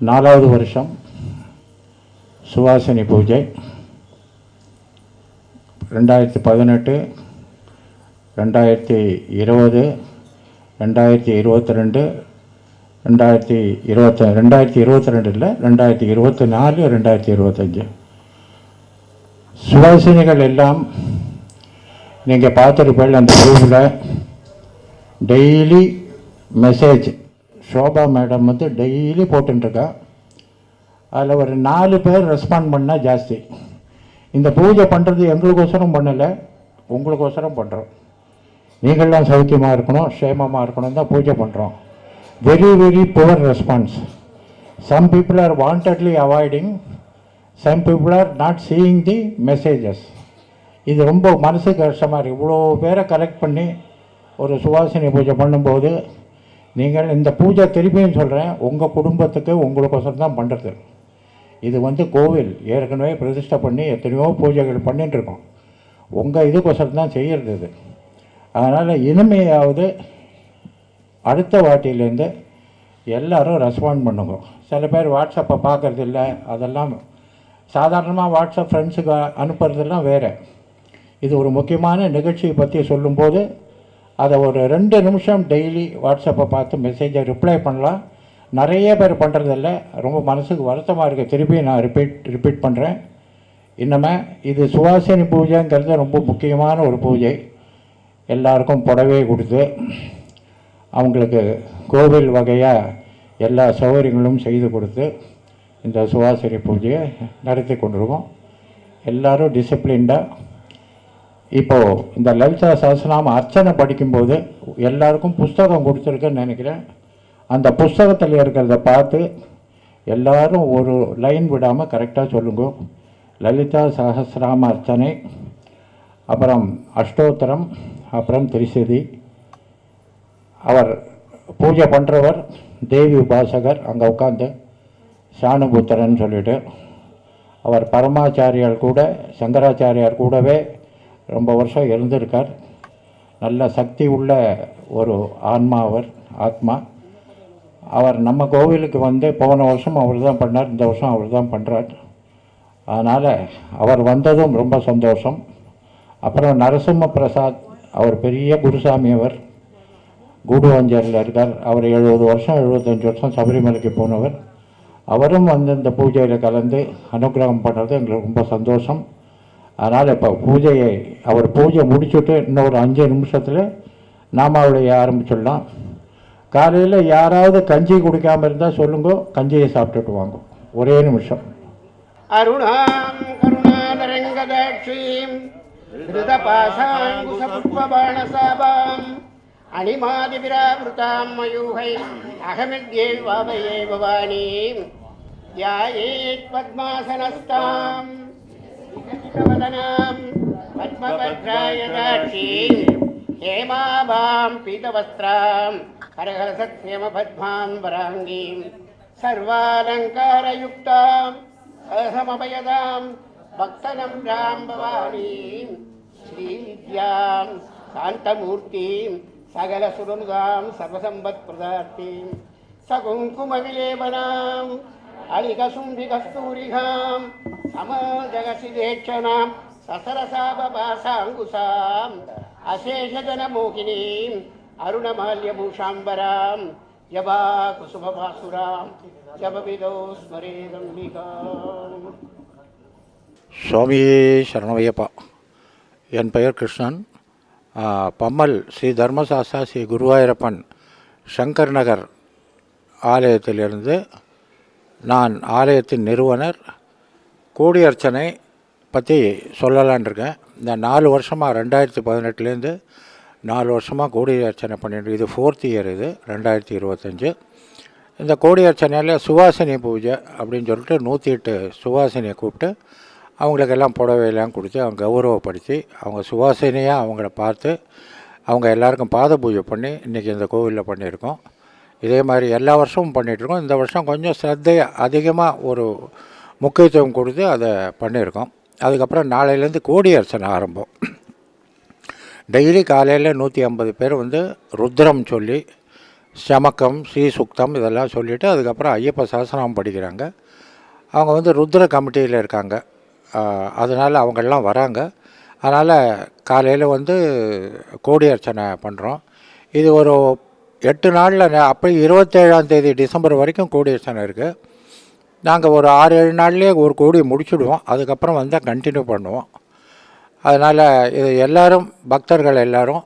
4வது வருஷம் சுவாசினி பூஜை. 2018, 2020, 2022, 2022 இல்லை 2024, 2025 சுவாசினிகள் எல்லாம் நீங்கள் பார்த்துருப்பீங்க. அந்த குரூப்பில் டெய்லி மெசேஜ் ஷோபா மேடம் வந்து டெய்லி போட்டுருக்கா. அதில் ஒரு 4 பேர் ரெஸ்பாண்ட் பண்ணால் ஜாஸ்தி. இந்த பூஜை பண்ணுறது எங்களுக்கோசரம் பண்ணலை, உங்களுக்கோசரம் பண்ணுறோம். நீங்கள்லாம் சௌக்கியமாக இருக்கணும், க்ஷேமமாக இருக்கணும் தான் பூஜை பண்ணுறோம். Very very poor response. Some people are wantedly avoiding, some people are not seeing the messages. இது ரொம்ப மனசுக்கு கஷ்டமாக இருக்குது. இவ்வளோ பேரை கலெக்ட் பண்ணி ஒரு சுவாசினி பூஜை பண்ணும்போது நீங்கள் இந்த பூஜை திருப்பியும் சொல்கிறேன், உங்கள் குடும்பத்துக்கு உங்களுக்கோசரம் தான் பண்ணுறது. இது வந்து கோவில் ஏற்கனவே பிரதிஷ்டை பண்ணி எத்தனையோ பூஜைகள் பண்ணிட்டுருக்கோம். உங்கள் இதுக்கோசரம் தான் செய்கிறது இது. அதனால் இனிமையாவது அடுத்த வாட்டிலேருந்து எல்லோரும் ரெஸ்பாண்ட் பண்ணுங்க. சில பேர் வாட்ஸ்அப்பை பார்க்குறது இல்லை, அதெல்லாம் சாதாரணமாக வாட்ஸ்அப் ஃப்ரெண்ட்ஸுக்கு அனுப்புறதெல்லாம் வேறு. இது ஒரு முக்கியமான நிகழ்ச்சியை பற்றி சொல்லும்போது அதை ஒரு 2 நிமிஷம் டெய்லி வாட்ஸ்அப்பை பார்த்து மெசேஜை ரிப்ளை பண்ணலாம். நிறைய பேர் பண்ணுறதில்ல, ரொம்ப மனசுக்கு வருத்தமாக இருக்குது. திருப்பி நான் ரிப்பீட் பண்ணுறேன். இன்னமே இது சுவாசினி பூஜைங்கிறது ரொம்ப முக்கியமான ஒரு பூஜை. எல்லாருக்கும் புடவை கொடுத்து அவங்களுக்கு கோவில் வகையாக எல்லா சௌகரியங்களும் செய்து கொடுத்து இந்த சுவாசினி பூஜையை நடத்தி கொண்டிருக்கோம். எல்லோரும் டிசிப்ளின்டாக. இப்போது இந்த லலிதா சஹஸ்ரநாம அர்ச்சனை படிக்கும்போது எல்லாருக்கும் புஸ்தகம் கொடுத்துருக்குன்னு நினைக்கிறேன். அந்த புஸ்தகத்தில் இருக்கிறத பார்த்து எல்லோரும் ஒரு லைன் விடாமல் கரெக்டாக சொல்லுங்க. லலிதா சஹஸ்ரநாம அர்ச்சனை, அப்புறம் அஷ்டோத்திரம், அப்புறம் திரிசதி. அவர் பூஜை பண்ணுறவர் தேவி உபாசகர், அங்கே உட்காந்து சாணுபுத்திரன் சொல்லிவிட்டு, அவர் பரமாச்சாரியார் கூட சங்கராச்சாரியார் கூடவே ரொம்ப வருஷம் இருந்திருக்கார். நல்ல சக்தி உள்ள ஒரு ஆத்மா. அவர் நம்ம கோவிலுக்கு வந்து போன வருஷம் அவர் தான் பண்ணார், இந்த வருஷம் அவர் தான் பண்ணுறார். அதனால் அவர் வந்ததும் ரொம்ப சந்தோஷம். அப்புறம் நரசிம்ம பிரசாத், அவர் பெரிய குருசாமி, அவர் கூடுவாஞ்சேரியில் இருக்கார். அவர் 70 வருஷம் 75 வருஷம் சபரிமலைக்கு போனவர். அவரும் வந்து இந்த பூஜையில் கலந்து அனுகிரகம் பண்ணுறது எங்களுக்கு ரொம்ப சந்தோஷம். அதனால் இப்போ அவர் பூஜை முடிச்சுட்டு இன்னொரு 5 நிமிஷத்தில் நாமாவளியை ஆரம்பிச்சிடலாம். காலையில் யாராவது கஞ்சி குடிக்காமல் இருந்தால் சொல்லுங்க, கஞ்சியை சாப்பிட்டுட்டு வாங்க. ஒரே நிமிஷம். அருணாம் கருணாதரங்கதாட்சீம் திருதபாசாங்குசபுஷ்பபாணசாபாம் அணிமாதிபிராவிருதாம் மயூகை அகமித்யேவ் வாபயே பவானீம் யாயேத் பத்மாசனஸ்தாம் வதனாம் பத்மபத்ராயதாட்சீம் ஹேமாபாம் பீதவஸ்திராம் ஹரஹரசத்யமபத்மாம் வராங்கீம் சர்வாலங்காரயுக்தாம் அசமபயதாம் பக்தனம் ராம் பவானீம் ஸ்ரீவித்யாம் சாந்தமூர்த்திம் சகலசுரனுதாம் சர்வசம்பத் பிரதார்த்தீம் சகுங்குமவிலேபனாம் அலிகசும்பிகஸ்தூரிகாம் சமஜகசிதேட்சணாம் சசரசாபபாசாங்குசாம் அசேஷஜனமோகினீம் அருணமால்யபூஷாம்பராம் யவா குசுமபாசுராம் ஜபவிதோ ஸ்மரேதம்பிகாம். சுவாமியே சரணமையப்பா. என் பெயர் கிருஷ்ணன். பம்மல் ஸ்ரீ தர்மசாஸ்தா ஸ்ரீ குருவாயூரப்பன் சங்கர் நகர் ஆலயத்திலிருந்து நான் ஆலயத்தின் நிறுவனர். கோடி அர்ச்சனை பற்றி சொல்லலான் இருக்கேன். இந்த 4 வருஷமாக 2018 4 வருஷமாக கோடி அர்ச்சனை பண்ணிட்டு, இது 4th இயர், இது 2025. இந்த கோடி அர்ச்சனையில் சுவாசினி பூஜை அப்படின்னு சொல்லிட்டு 108 சுவாசினியை கூப்பிட்டு அவங்களுக்கெல்லாம் புடவையெல்லாம் கொடுத்து அவங்க கௌரவப்படுத்தி அவங்க சுவாசினியாக அவங்கள பார்த்து அவங்க எல்லாருக்கும் பாத பூஜை பண்ணி இன்றைக்கி இந்த கோவிலில் பண்ணியிருக்கோம். இதே மாதிரி எல்லா வருஷமும் பண்ணிகிட்ருக்கோம். இந்த வருஷம் கொஞ்சம் ஸ்ரத்தையை அதிகமாக ஒரு முக்கியத்துவம் கொடுத்து அதை பண்ணியிருக்கோம். அதுக்கப்புறம் நாளையிலேருந்து கோடி அர்ச்சனை ஆரம்பம். டெய்லி காலையில் 150 பேர் வந்து ருத்ரம் சொல்லி சமக்கம், ஸ்ரீசுக்தம் இதெல்லாம் சொல்லிவிட்டு அதுக்கப்புறம் ஐயப்ப சஹஸ்ரநாமம் படிக்கிறாங்க. அவங்க வந்து ருத்ர கமிட்டியில் இருக்காங்க, அதனால் அவங்கெல்லாம் வராங்க. அதனால் காலையில் வந்து கோடி அர்ச்சனை பண்ணுறோம். இது ஒரு 8 நாளில் அப்போ 27ஆம் தேதி டிசம்பர் வரைக்கும் கோடி அர்ச்சனை இருக்குது. நாங்கள் ஒரு 6-7 நாள்லேயே ஒரு கோடி முடிச்சுடுவோம். அதுக்கப்புறம் வந்தால் கண்டினியூ பண்ணுவோம். அதனால் இது எல்லோரும் பக்தர்கள் எல்லோரும்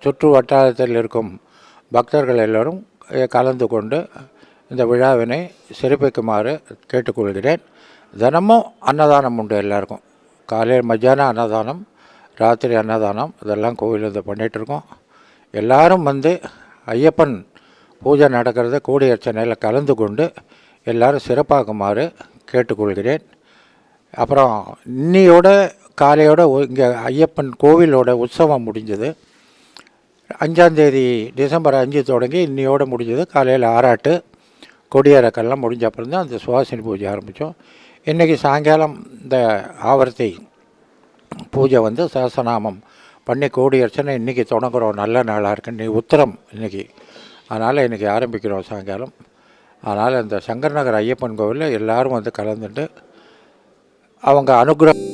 சுற்று வட்டாரத்தில் இருக்கும் பக்தர்கள் எல்லோரும் கலந்து கொண்டு இந்த விழாவினை சிறப்பிக்குமாறு கேட்டுக்கொள்கிறேன். தினமும் அன்னதானம் உண்டு எல்லாருக்கும். காலையில் மத்தியானம் அன்னதானம், ராத்திரி அன்னதானம் இதெல்லாம் கோவிலில் பண்ணிகிட்ருக்கோம். எல்லோரும் வந்து ஐயப்பன் பூஜை நடக்கிறத கோடி அர்ச்சனையில் கலந்து கொண்டு எல்லோரும் சிறப்பாக்குமாறு கேட்டுக்கொள்கிறேன். அப்புறம் இன்னையோட காலையோட இங்கே ஐயப்பன் கோவிலோட உற்சவம் முடிஞ்சது. 5ஆம் தேதி டிசம்பர் 5 தொடங்கி இன்னையோடு முடிஞ்சது. காலையில் ஆராட்டு கொடியேறக்கெல்லாம் முடிஞ்ச அப்புறம் தான் அந்த சுவாசினி பூஜை ஆரம்பித்தோம். இன்றைக்கி சாயங்காலம் இந்த ஆவர்த்தி பூஜை வந்து சஹஸ்ரநாமம் பண்ணி கோடி அர்ச்சனை இன்றைக்கி தொடங்குகிறோம். நல்ல நாளாக இருக்குது. இன்றைக்கி உத்திரம் இன்றைக்கி, அதனால் இன்றைக்கி ஆரம்பிக்கிறோம் சாயங்காலம். அதனால் இந்த சங்கர் நகர் ஐயப்பன் கோவிலில் எல்லோரும் வந்து கலந்துட்டு அவங்க அனுகிரகம்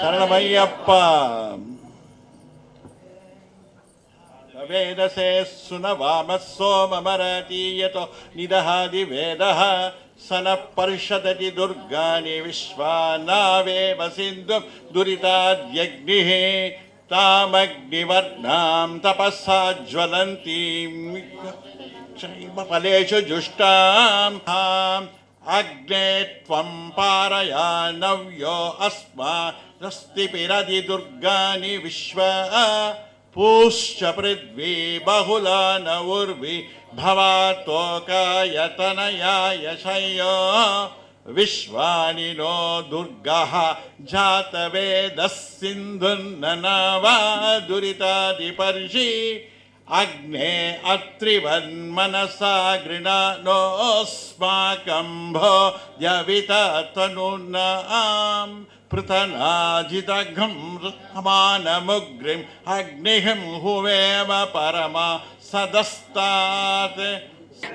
சரணமையப்பா. வேதசே சுனவாம சோமமரதீயதோ நிதஹாதி வேதஹ சன பர்ஷததி துர்கானி விஸ்வானாவேவ சிந்தும் துரிதாத்யக்னிஹ தாமக்னிவர்ணாம் தபஸா ஜ்வலந்தீம் பலேஷு ஜுஷ்டாம் अग्ने त्वं पारयानव्यो अस्मास्ति पिरदि दुर्गानि विश्व पूश्च पृथ्वी बहुला न उर्वी भवातोकायतनयाय शयो विश्वानि नो दुर्गः जातवेदः सिन्धुर्ननावा दुरितादिपर्षि अग्ने अत्रिवन्मनसा गृणानोऽस्माकं भोज्यविता तनुर्नाम् पृथनाजितघं मानमुग्रिम् अग्निहिं हुवेम परमा सदस्तात्.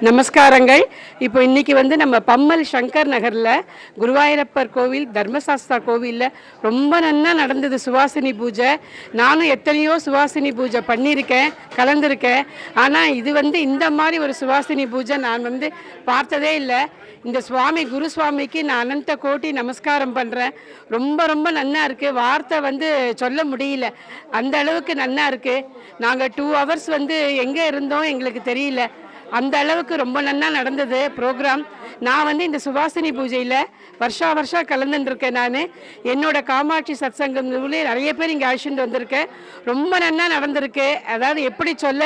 நமஸ்காரங்கள். இப்போ இன்றைக்கி நம்ம பம்மல் சங்கர் நகரில் குருவாயூரப்பர் கோவில் தர்மசாஸ்தா கோவிலில் ரொம்ப நன்னா நடந்தது சுவாசினி பூஜை. நானும் எத்தனையோ சுவாசினி பூஜை பண்ணியிருக்கேன், கலந்துருக்கேன். ஆனால் இது இந்த மாதிரி ஒரு சுவாசினி பூஜை நான் பார்த்ததே இல்லை. இந்த சுவாமி குரு சுவாமிக்கு நான் அனந்த கோட்டி நமஸ்காரம் பண்ணுறேன். ரொம்ப ரொம்ப நன்னா இருக்குது. வார்த்தை சொல்ல முடியல, அந்த அளவுக்கு நன்னா இருக்குது. நாங்கள் 2 hours எங்கே இருந்தோம் எங்களுக்கு தெரியல, அந்த அளவுக்கு ரொம்ப நன்னா நடந்தது ப்ரோக்ராம். நான் இந்த சுவாசினி பூஜையில் வருஷம் கலந்துட்டுருக்கேன். நான் என்னோட காமாட்சி சத்சங்கம் நிறைய பேர் இங்கே அழைச்சிட்டு வந்திருக்கேன். ரொம்ப நன்னா நடந்திருக்கு. அதாவது எப்படி சொல்ல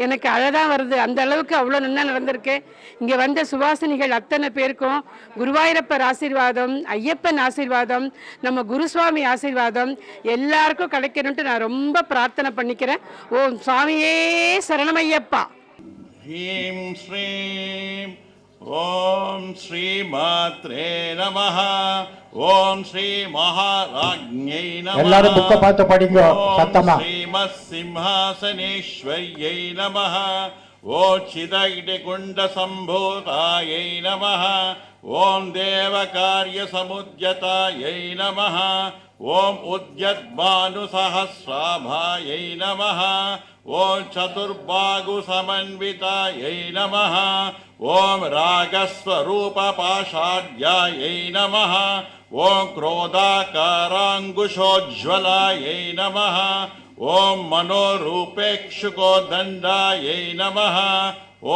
எனக்கு அழகாக வருது, அந்த அளவுக்கு அவ்வளோ நன்னா நடந்திருக்கு. இங்கே வந்த சுவாசினிகள் அத்தனை பேருக்கும் குருவாயூரப்பர் ஆசீர்வாதம், ஐயப்பன் ஆசீர்வாதம், நம்ம குருசுவாமி ஆசீர்வாதம் எல்லாருக்கும் கிடைக்கணுன்ட்டு நான் ரொம்ப பிரார்த்தனை பண்ணிக்கிறேன். ஓம் சுவாமியே சரணமையப்பா. ह्रीं श्रीं ॐ श्रीमात्रे नमः. ॐ श्रीमहाराज्ञै नमः. எல்லாரும் புக்க பார்த்து படிங்க சத்தமா. श्रीमत्सिंहासनेश्वर्यै नमः. ओचिदग्निकुण्डसम्भूतायै नमः. ॐ देवकार्यसमुद्यतायै नमः. ॐ उद्यद्भानुसहस्राभायै नमः. ॐ चतुर्बाहुसमन्वितायै नमः. ॐ रागस्वरूपपाषाढ्यायै नमः. ॐ क्रोधाकाराङ्कुशोज्ज्वलायै नमः. ॐ मनोरूपेक्षुकोदण्डायै नमः.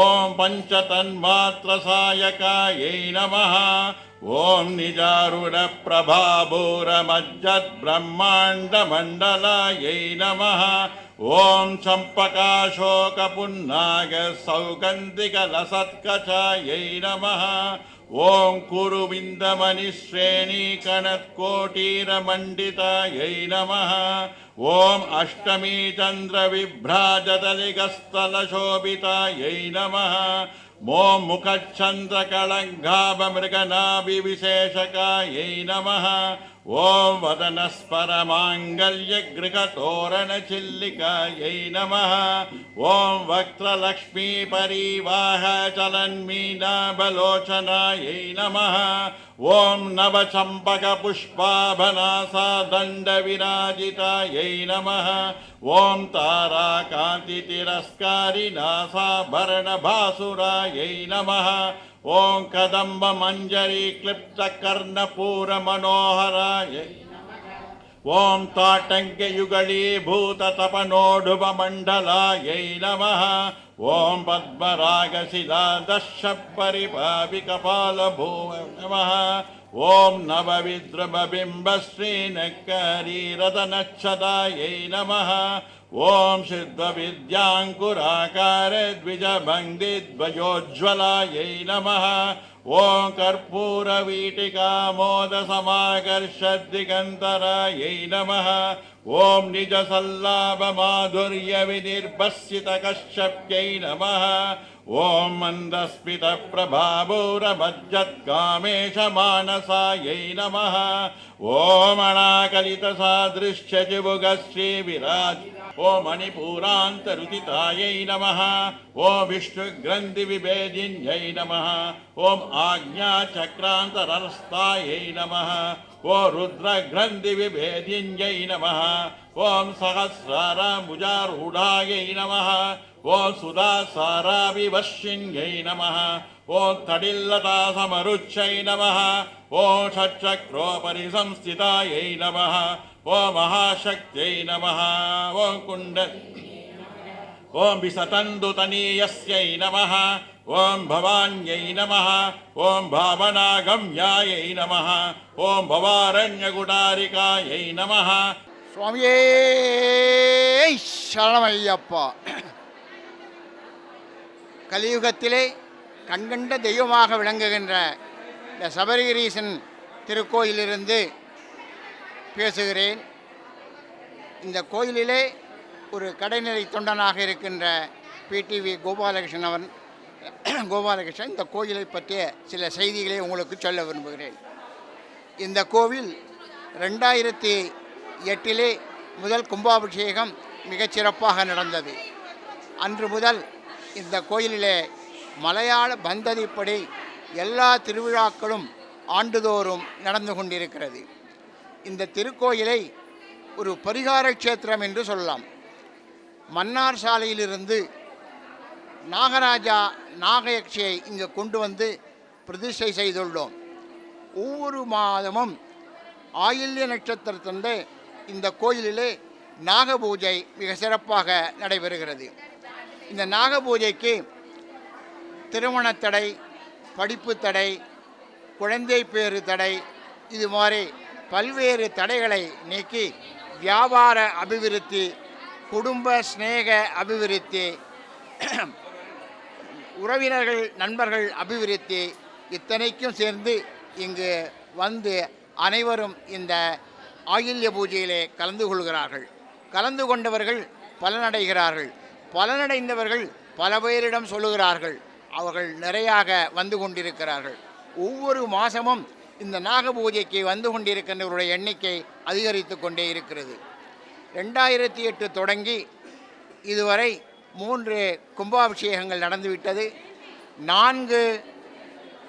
ॐ पञ्चतन्मात्रसायकायै नमः. ॐ निजारूढप्रभाभूरमज्जद्ब्रह्माण्डमण्डलायै नमः. ॐ चम्पकाशोकपुन्नागसौगन्धिकलसत्कचायै नमः. ॐ कुरुविन्दमणिश्रेणीकणत्कोटीरमण्डितायै नमः. ॐ अष्टमी चन्द्रविभ्राजतलिगस्थलशोभितायै नमः. ॐ मुखच्छन्द्रकलङ्घाभमृगनाभिविशेषकायै नमः. ॐ वदनस्परमाङ्गल्यगृहतोरणचिल्लिकायै नमः. ॐ वक्त्रलक्ष्मीपरीवाहचलन्मीनाबलोचनायै नमः. ॐ नवचम्पकपुष्पाभनासादण्डविराजितायै नमः. ॐ ताराकान्तितिरस्कारिनासाभरणभासुरायै नमः. ॐ कदम्बमञ्जरीक्लिप्तकर्णपूरमनोहरायै. ॐ ताटङ्क्ययुगलीभूततपनोडुभमण्डलायै नमः. ॐ पद्मरागशिलादशपरिपाविकपालभूव नमः. ॐ नवविद्रुमबिम्बश्रीनक्करीरदनच्छदायै नमः. ॐ सिद्धविद्याङ्कुराकारद्विजभङ्गिद्वयोज्ज्वलायै नमः. ॐ कर्पूरवीटिकामोदसमाकर्षद्दिगन्तरायै नमः. ॐ निजसल्लाभमाधुर्यविनिर्भस्सितकश्यप्यै नमः. ॐ मन्दस्मितप्रभाभूरभज्जत्कामेशमानसायै नमः. ॐ अनाकलितसादृश्यजिबुगश्रीविराज. ॐ मणिपूरान्तरुदितायै नमः. ॐ विष्णुग्रन्थिविभेदिन्यै नमः. ॐ आज्ञाचक्रान्तरस्तायै नमः. ॐ रुद्रग्रन्थिविभेदिन्यै नमः. ॐ सहस्रारभुजारूढायै नमः. ॐ सुधासाराभिवर्षिण्यै नमः. ॐ तडिल्लतासमरुच्यै नमः. ॐ षट्चक्रोपरि संस्थितायै नमः. ॐ महाशक्त्यै नमः. ॐ कुण्ड ॐ विसतन्दुतनीयस्यै नमः. ஓம் பவான்யை நமः ஓம் பாவனாகம்யாயை நமः ஓம் பவாரண்யகுடாரிகாயை நமः. சுவாமியே சரணமையப்பா. கலியுகத்திலே கண்கண்ட தெய்வமாக விளங்குகின்ற இந்த சபரிகிரீசன் திருக்கோயிலிருந்து பேசுகிறேன். இந்த கோயிலிலே ஒரு கடைநிலை தொண்டனாக இருக்கின்ற பிடிவி கோபாலகிருஷ்ணன் இந்த கோயிலை பற்றிய சில செய்திகளை உங்களுக்கு சொல்ல விரும்புகிறேன். இந்த கோவில் 2008 முதல் கும்பாபிஷேகம் மிகச்சிறப்பாக நடந்தது. அன்று முதல் இந்த கோயிலிலே மலையாள பந்ததிப்படி எல்லா திருவிழாக்களும் ஆண்டுதோறும் நடந்து கொண்டிருக்கிறது. இந்த திருக்கோயிலை ஒரு பரிகார க்ஷேத்திரம் என்று சொல்லலாம். மன்னார் சாலையிலிருந்து நாகராஜா நாகயக்ஷியை இங்கு கொண்டு வந்து பிரதிஷ்டை செய்துள்ளோம். ஒவ்வொரு மாதமும் ஆயில்ய நட்சத்திரத்தன்று இந்த கோயிலிலே நாகபூஜை மிக சிறப்பாக நடைபெறுகிறது. இந்த நாகபூஜைக்கு திருமணத் தடை, படிப்பு தடை, குழந்தை பேறு தடை, இது மாதிரி பல்வேறு தடைகளை நீக்கி வியாபார அபிவிருத்தி, குடும்ப ஸ்நேக அபிவிருத்தி, உறவினர்கள் நண்பர்கள் அபிவிருத்தி இத்தனைக்கும் சேர்ந்து இங்கு வந்து அனைவரும் இந்த ஆயில்ய பூஜையிலே கலந்து கொள்கிறார்கள். கலந்து கொண்டவர்கள் பலனடைகிறார்கள். பலனடைந்தவர்கள் பல பேரிடம் சொல்லுகிறார்கள். அவர்கள் நிறையாக வந்து கொண்டிருக்கிறார்கள். ஒவ்வொரு மாதமும் இந்த நாக பூஜைக்கு வந்து கொண்டிருக்கின்றவருடைய எண்ணிக்கை அதிகரித்து கொண்டே இருக்கிறது. 2008 தொடங்கி இதுவரை 3 கும்பாபிஷேகங்கள் நடந்துவிட்டது. 4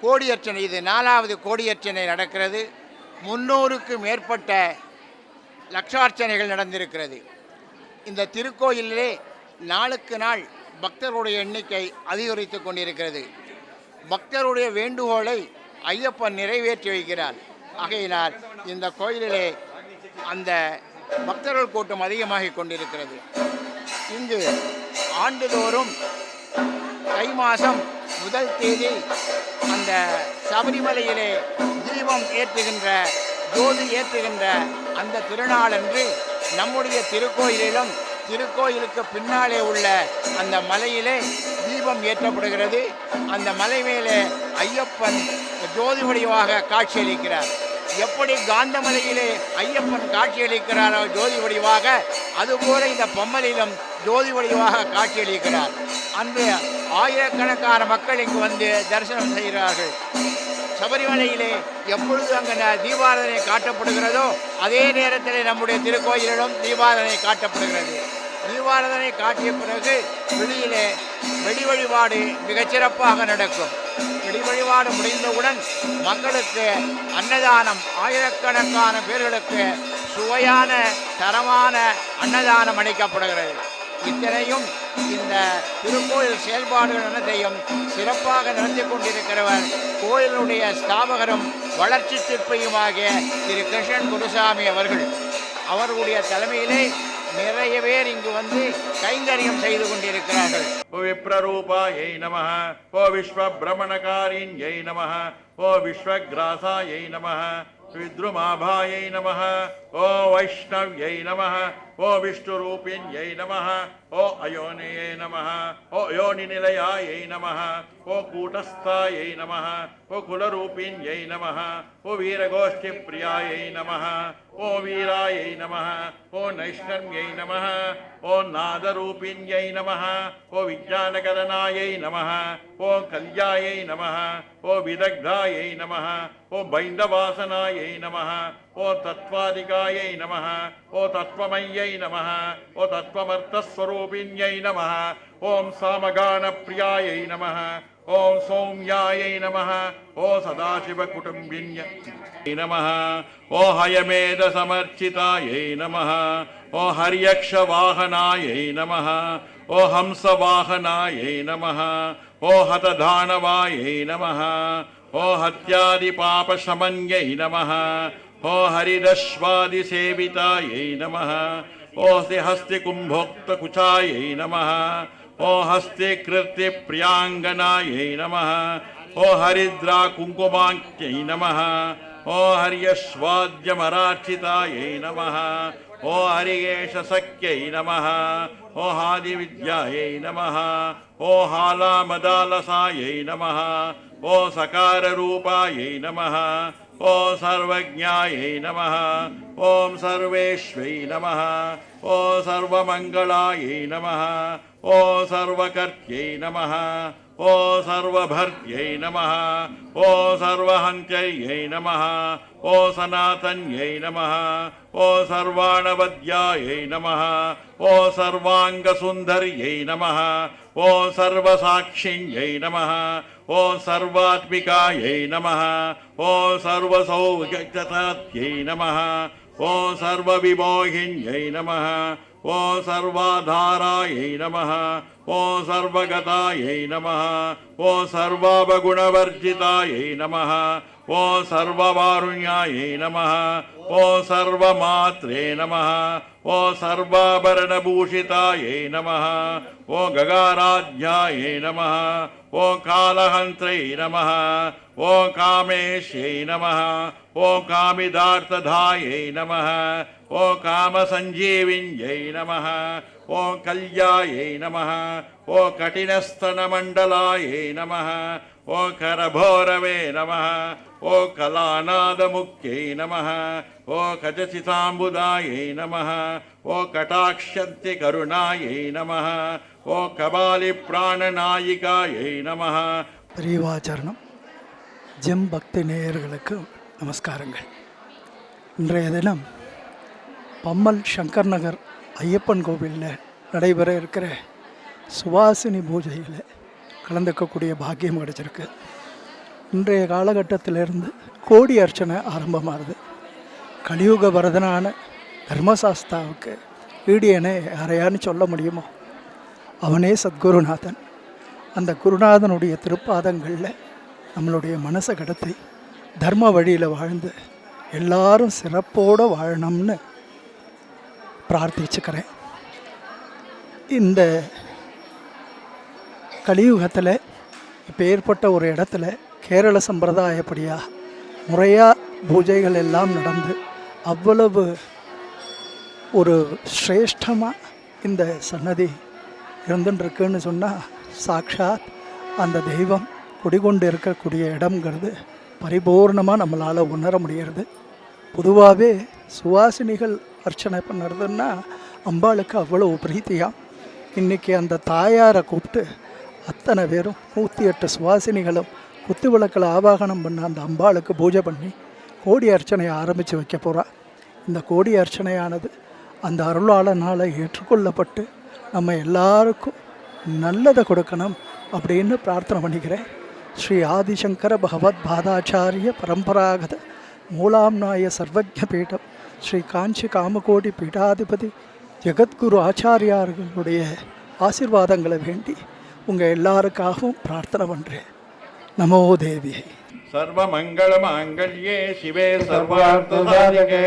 கோடியர்ச்சனை, இது 4வது கோடியர்ச்சனை நடக்கிறது. 300க்கு மேற்பட்ட லட்சார்ச்சனைகள் நடந்திருக்கிறது. இந்த திருக்கோயிலிலே நாளுக்கு நாள் பக்தருடைய எண்ணிக்கை அதிகரித்து கொண்டிருக்கிறது. பக்தருடைய வேண்டுகோளை ஐயப்பன் நிறைவேற்றி வைக்கிறார். ஆகையினால் இந்த கோயிலிலே அந்த பக்தர்கள் கூட்டம் அதிகமாகிக் கொண்டிருக்கிறது. இங்கு ஆண்டுதோறும் தை மாதம் 1 தேதி அந்த சபரிமலையிலே தீபம் ஏற்றுகின்ற, ஜோதி ஏற்றுகின்ற அந்த திருநாளன்று நம்முடைய திருக்கோயிலிலும் திருக்கோயிலுக்கு பின்னாலே உள்ள அந்த மலையிலே தீபம் ஏற்றப்படுகிறது. அந்த மலை மேலே ஐயப்பன் ஜோதி வடிவாக காட்சியளிக்கிறார். எப்படி காந்தமலையிலே ஐயப்பன் காட்சியளிக்கிறாரோ ஜோதி வடிவாக, அதுபோல இந்த பம்மலிலும் ஜோதி வடிவாக காட்சியளிக்கிறார். அன்று ஆயிரக்கணக்கான மக்கள் இங்கு வந்து தரிசனம் செய்கிறார்கள். சபரிமலையிலே எப்பொழுது அங்கே தீபாராதனை காட்டப்படுகிறதோ அதே நேரத்தில் நம்முடைய திருக்கோயிலிலும் தீபாராதனை காட்டப்படுகிறது. தீபாராதனை காட்டிய பிறகு வெளியிலே வெடி வழிபாடு மிகச்சிறப்பாக நடக்கும். வெடி வழிபாடு முடிந்தவுடன் மக்களுக்கு அன்னதானம், ஆயிரக்கணக்கான பேர்களுக்கு சுவையான தரமான அன்னதானம் அளிக்கப்படுகிறது. இத்தனையும் இந்த திருக்கோயில் செயல்பாடுகள் அனைத்தையும் சிறப்பாக நடந்து கொண்டிருக்கிறவர் கோயிலுடைய ஸ்தாபகரும் வளர்ச்சி சிற்பியுமாகிய திரு கிருஷ்ணன் குருசாமி அவர்கள். அவர்களுடைய தலைமையிலே நிறைய பேர் இங்கு வந்து கைங்கரியம் செய்து கொண்டிருக்கிறார்கள். ஓ விப்ரரூபாயை நமः, ஓ விஸ்வபிரமணகாரிண்யை நமः, ஓ விஸ்வக்ராசாயை நமः, வித்ருமாபாயை நமः, ஓ வைஷ்ணவ்யை நமः, ஓ விஷ்ணுரூபிண்யை நமः, ஓ அயோனியை நமः, ஓ யோனிநிலையாயை நமः, ஓ கூட்டஸ்தாயை நமः, ஓ குலரூபிண்யை நமः, ஓ வீரகோஷ்டிப்பிரியாயை நமः, ஓ வீராயை நமः, ஓ நைஷ்கர்ம்யை நமः, ஓ நாதரூபிண்யை நமः, ஓ விஜயானகரனாயை நமः, ஓ கல்யாயை நமः, ஓ விதக்தாயை நமः, ஓ பைந்தவாசனாயை நமः, ஓ தத்வாதிகாயை நமः, ஓ தத்வமய்யை நமः, ஓ தத்வமர்த்தஸ்வரூபிண்யை நமः, ஓம் சாமகானப்பிரியாயை நமः, ஓம் சௌம்யாயை நமः, ஓ சதாசிவகுடும்பின்யை நமः, ஓ ஹயமேதசமர்ச்சிதாயை நமः, ஓ ஹரியக்ஷவாகனாயை நமः, ஓ ஹம்சவாகனாயை நமः, ஓ ஹததானவாயை நமः, ஓ ஹத்யாதிபாபசமன்யை நமः, ஓ ஹரிதஸ்வாதிசேவிதாயை நமः, ஓ ஹஸ்திகும்போக்தகுச்சாயை நமः, ओ हस्ते प्रियांगनायै नमः ओ हरिद्रा कुङ्कुमाङ्क्यै नमः ओ हर्यश्वाद्यमरार्चितायै नमः ओ हरिगेशसख्यै नमः ओ हादिविद्यायै नमः ओ हालामदालसायै नमः ओ सकाररूपायै नमः ओ सर्वज्ञायै नमः ॐ सर्वेश्वै नमः ओ सर्वमङ्गलायै नमः ओ सर्वकर्त्यै नमः ओ सर्वभर्त्यै नमः ओ सर्वहन्त्यै नमः ओ सनातन्यै नमः ओ सर्वाणवद्यायै नमः ओ सर्वाङ्गसुन्दर्यै नमः ओ सर्वसाक्षिण्यै नमः ओ सर्वात्मिकायै नमः ओ सर्वसौख्यतत्यै नमः ओ सर्वविमोहिन्यै नमः ओ सर्वाधारायै नमः ओ सर्वगतायै नमः ओ सर्वावगुणवर्जितायै नमः ओ सर्ववारुण्यायै नमः ओ सर्वमात्रे नमः ओ सर्वाभरणभूषितायै नमः ओ गगाराध्यायै नमः ओ कालहन्त्रै नमः ओ कामेश्यै नमः ओ कामिदार्थधायै नमः ओ कामसञ्जीविन्यै नमः ओ कल्यायै नमः ओ कठिनस्तनमण्डलायै नमः ओ करभोरवे नमः ओ कलानादमुख्यै नमः ओ कजचिताम्बुदायै नमः ओ कटाक्षन्तिकरुणायै नमः ओ कबालिप्राणनायिकायै नमः. பெரியவாச்சரணம். ஜெம் பக்தி நேயர்களுக்கு நமஸ்காரங்கள். இன்றைய தினம் பம்மல் சங்கர் நகர் ஐயப்பன் கோவிலில் நடைபெற இருக்கிற சுவாசினி பூஜையில் கலந்துக்கக்கூடிய பாக்கியம் கிடைச்சிருக்கு. இன்றைய காலகட்டத்திலிருந்து கோடி அர்ச்சனை ஆரம்பமாகுது. கலியுக வரதனான தர்மசாஸ்தாவுக்கு ஈடியனை யாரையான்னு சொல்ல முடியுமோ? அவனே சத்குருநாதன். அந்த குருநாதனுடைய திருப்பாதங்களில் நம்மளுடைய மனசை கடத்தி தர்ம வழியில் வாழ்ந்து எல்லாரும் சிறப்போடு வாழணும்னு பிரார்த்திச்சுக்கிறேன். இந்த கலியுகத்தில் இப்போ ஏற்பட்ட ஒரு இடத்துல கேரள சம்பிரதாயப்படியாக முறையாக பூஜைகள் எல்லாம் நடந்து அவ்வளவு ஒரு சிரேஷ்டமாக இந்த சன்னதி இருந்துட்டுருக்குன்னு சொன்னால் சாக்ஷாத் அந்த தெய்வம் குடிகொண்டு இருக்கக்கூடிய இடம்ங்கிறது பரிபூர்ணமாக நம்மளால் உணர முடிகிறது. பொதுவாகவே சுவாசினிகள் அர்ச்சனை பண்ணுறதுன்னா அம்பாளுக்கு அவ்வளோ பிரீத்தியாக. இன்றைக்கி அந்த தாயாரை கூப்பிட்டு அத்தனை பேரும் 108 சுவாசினிகளும் குத்து விளக்கில் ஆவாகனம் பண்ண அந்த அம்பாளுக்கு பூஜை பண்ணி கோடி அர்ச்சனையை ஆரம்பித்து வைக்க போகிறா. இந்த கோடி அர்ச்சனையானது அந்த அருளாளனால் ஏற்றுக்கொள்ளப்பட்டு நம்ம எல்லாருக்கும் நல்லதை கொடுக்கணும் அப்படின்னு பிரார்த்தனை பண்ணிக்கிறேன். ஸ்ரீ ஆதிசங்கர பகவத் பாதாச்சாரிய பரம்பராகத மூலாம்நாய சர்வஜ பீடம் ஸ்ரீ காஞ்சி காமகோடி பீடாதிபதி ஜெகத்குரு ஆச்சாரியார்களுடைய ஆசீர்வாதங்களை வேண்டி உங்கள் எல்லாருக்காகவும் பிரார்த்தனை பண்ணுறேன். நமோ தேவியை. सर्वमङ्गलमाङ्गल्ये शिवे सर्वार्थसाधिके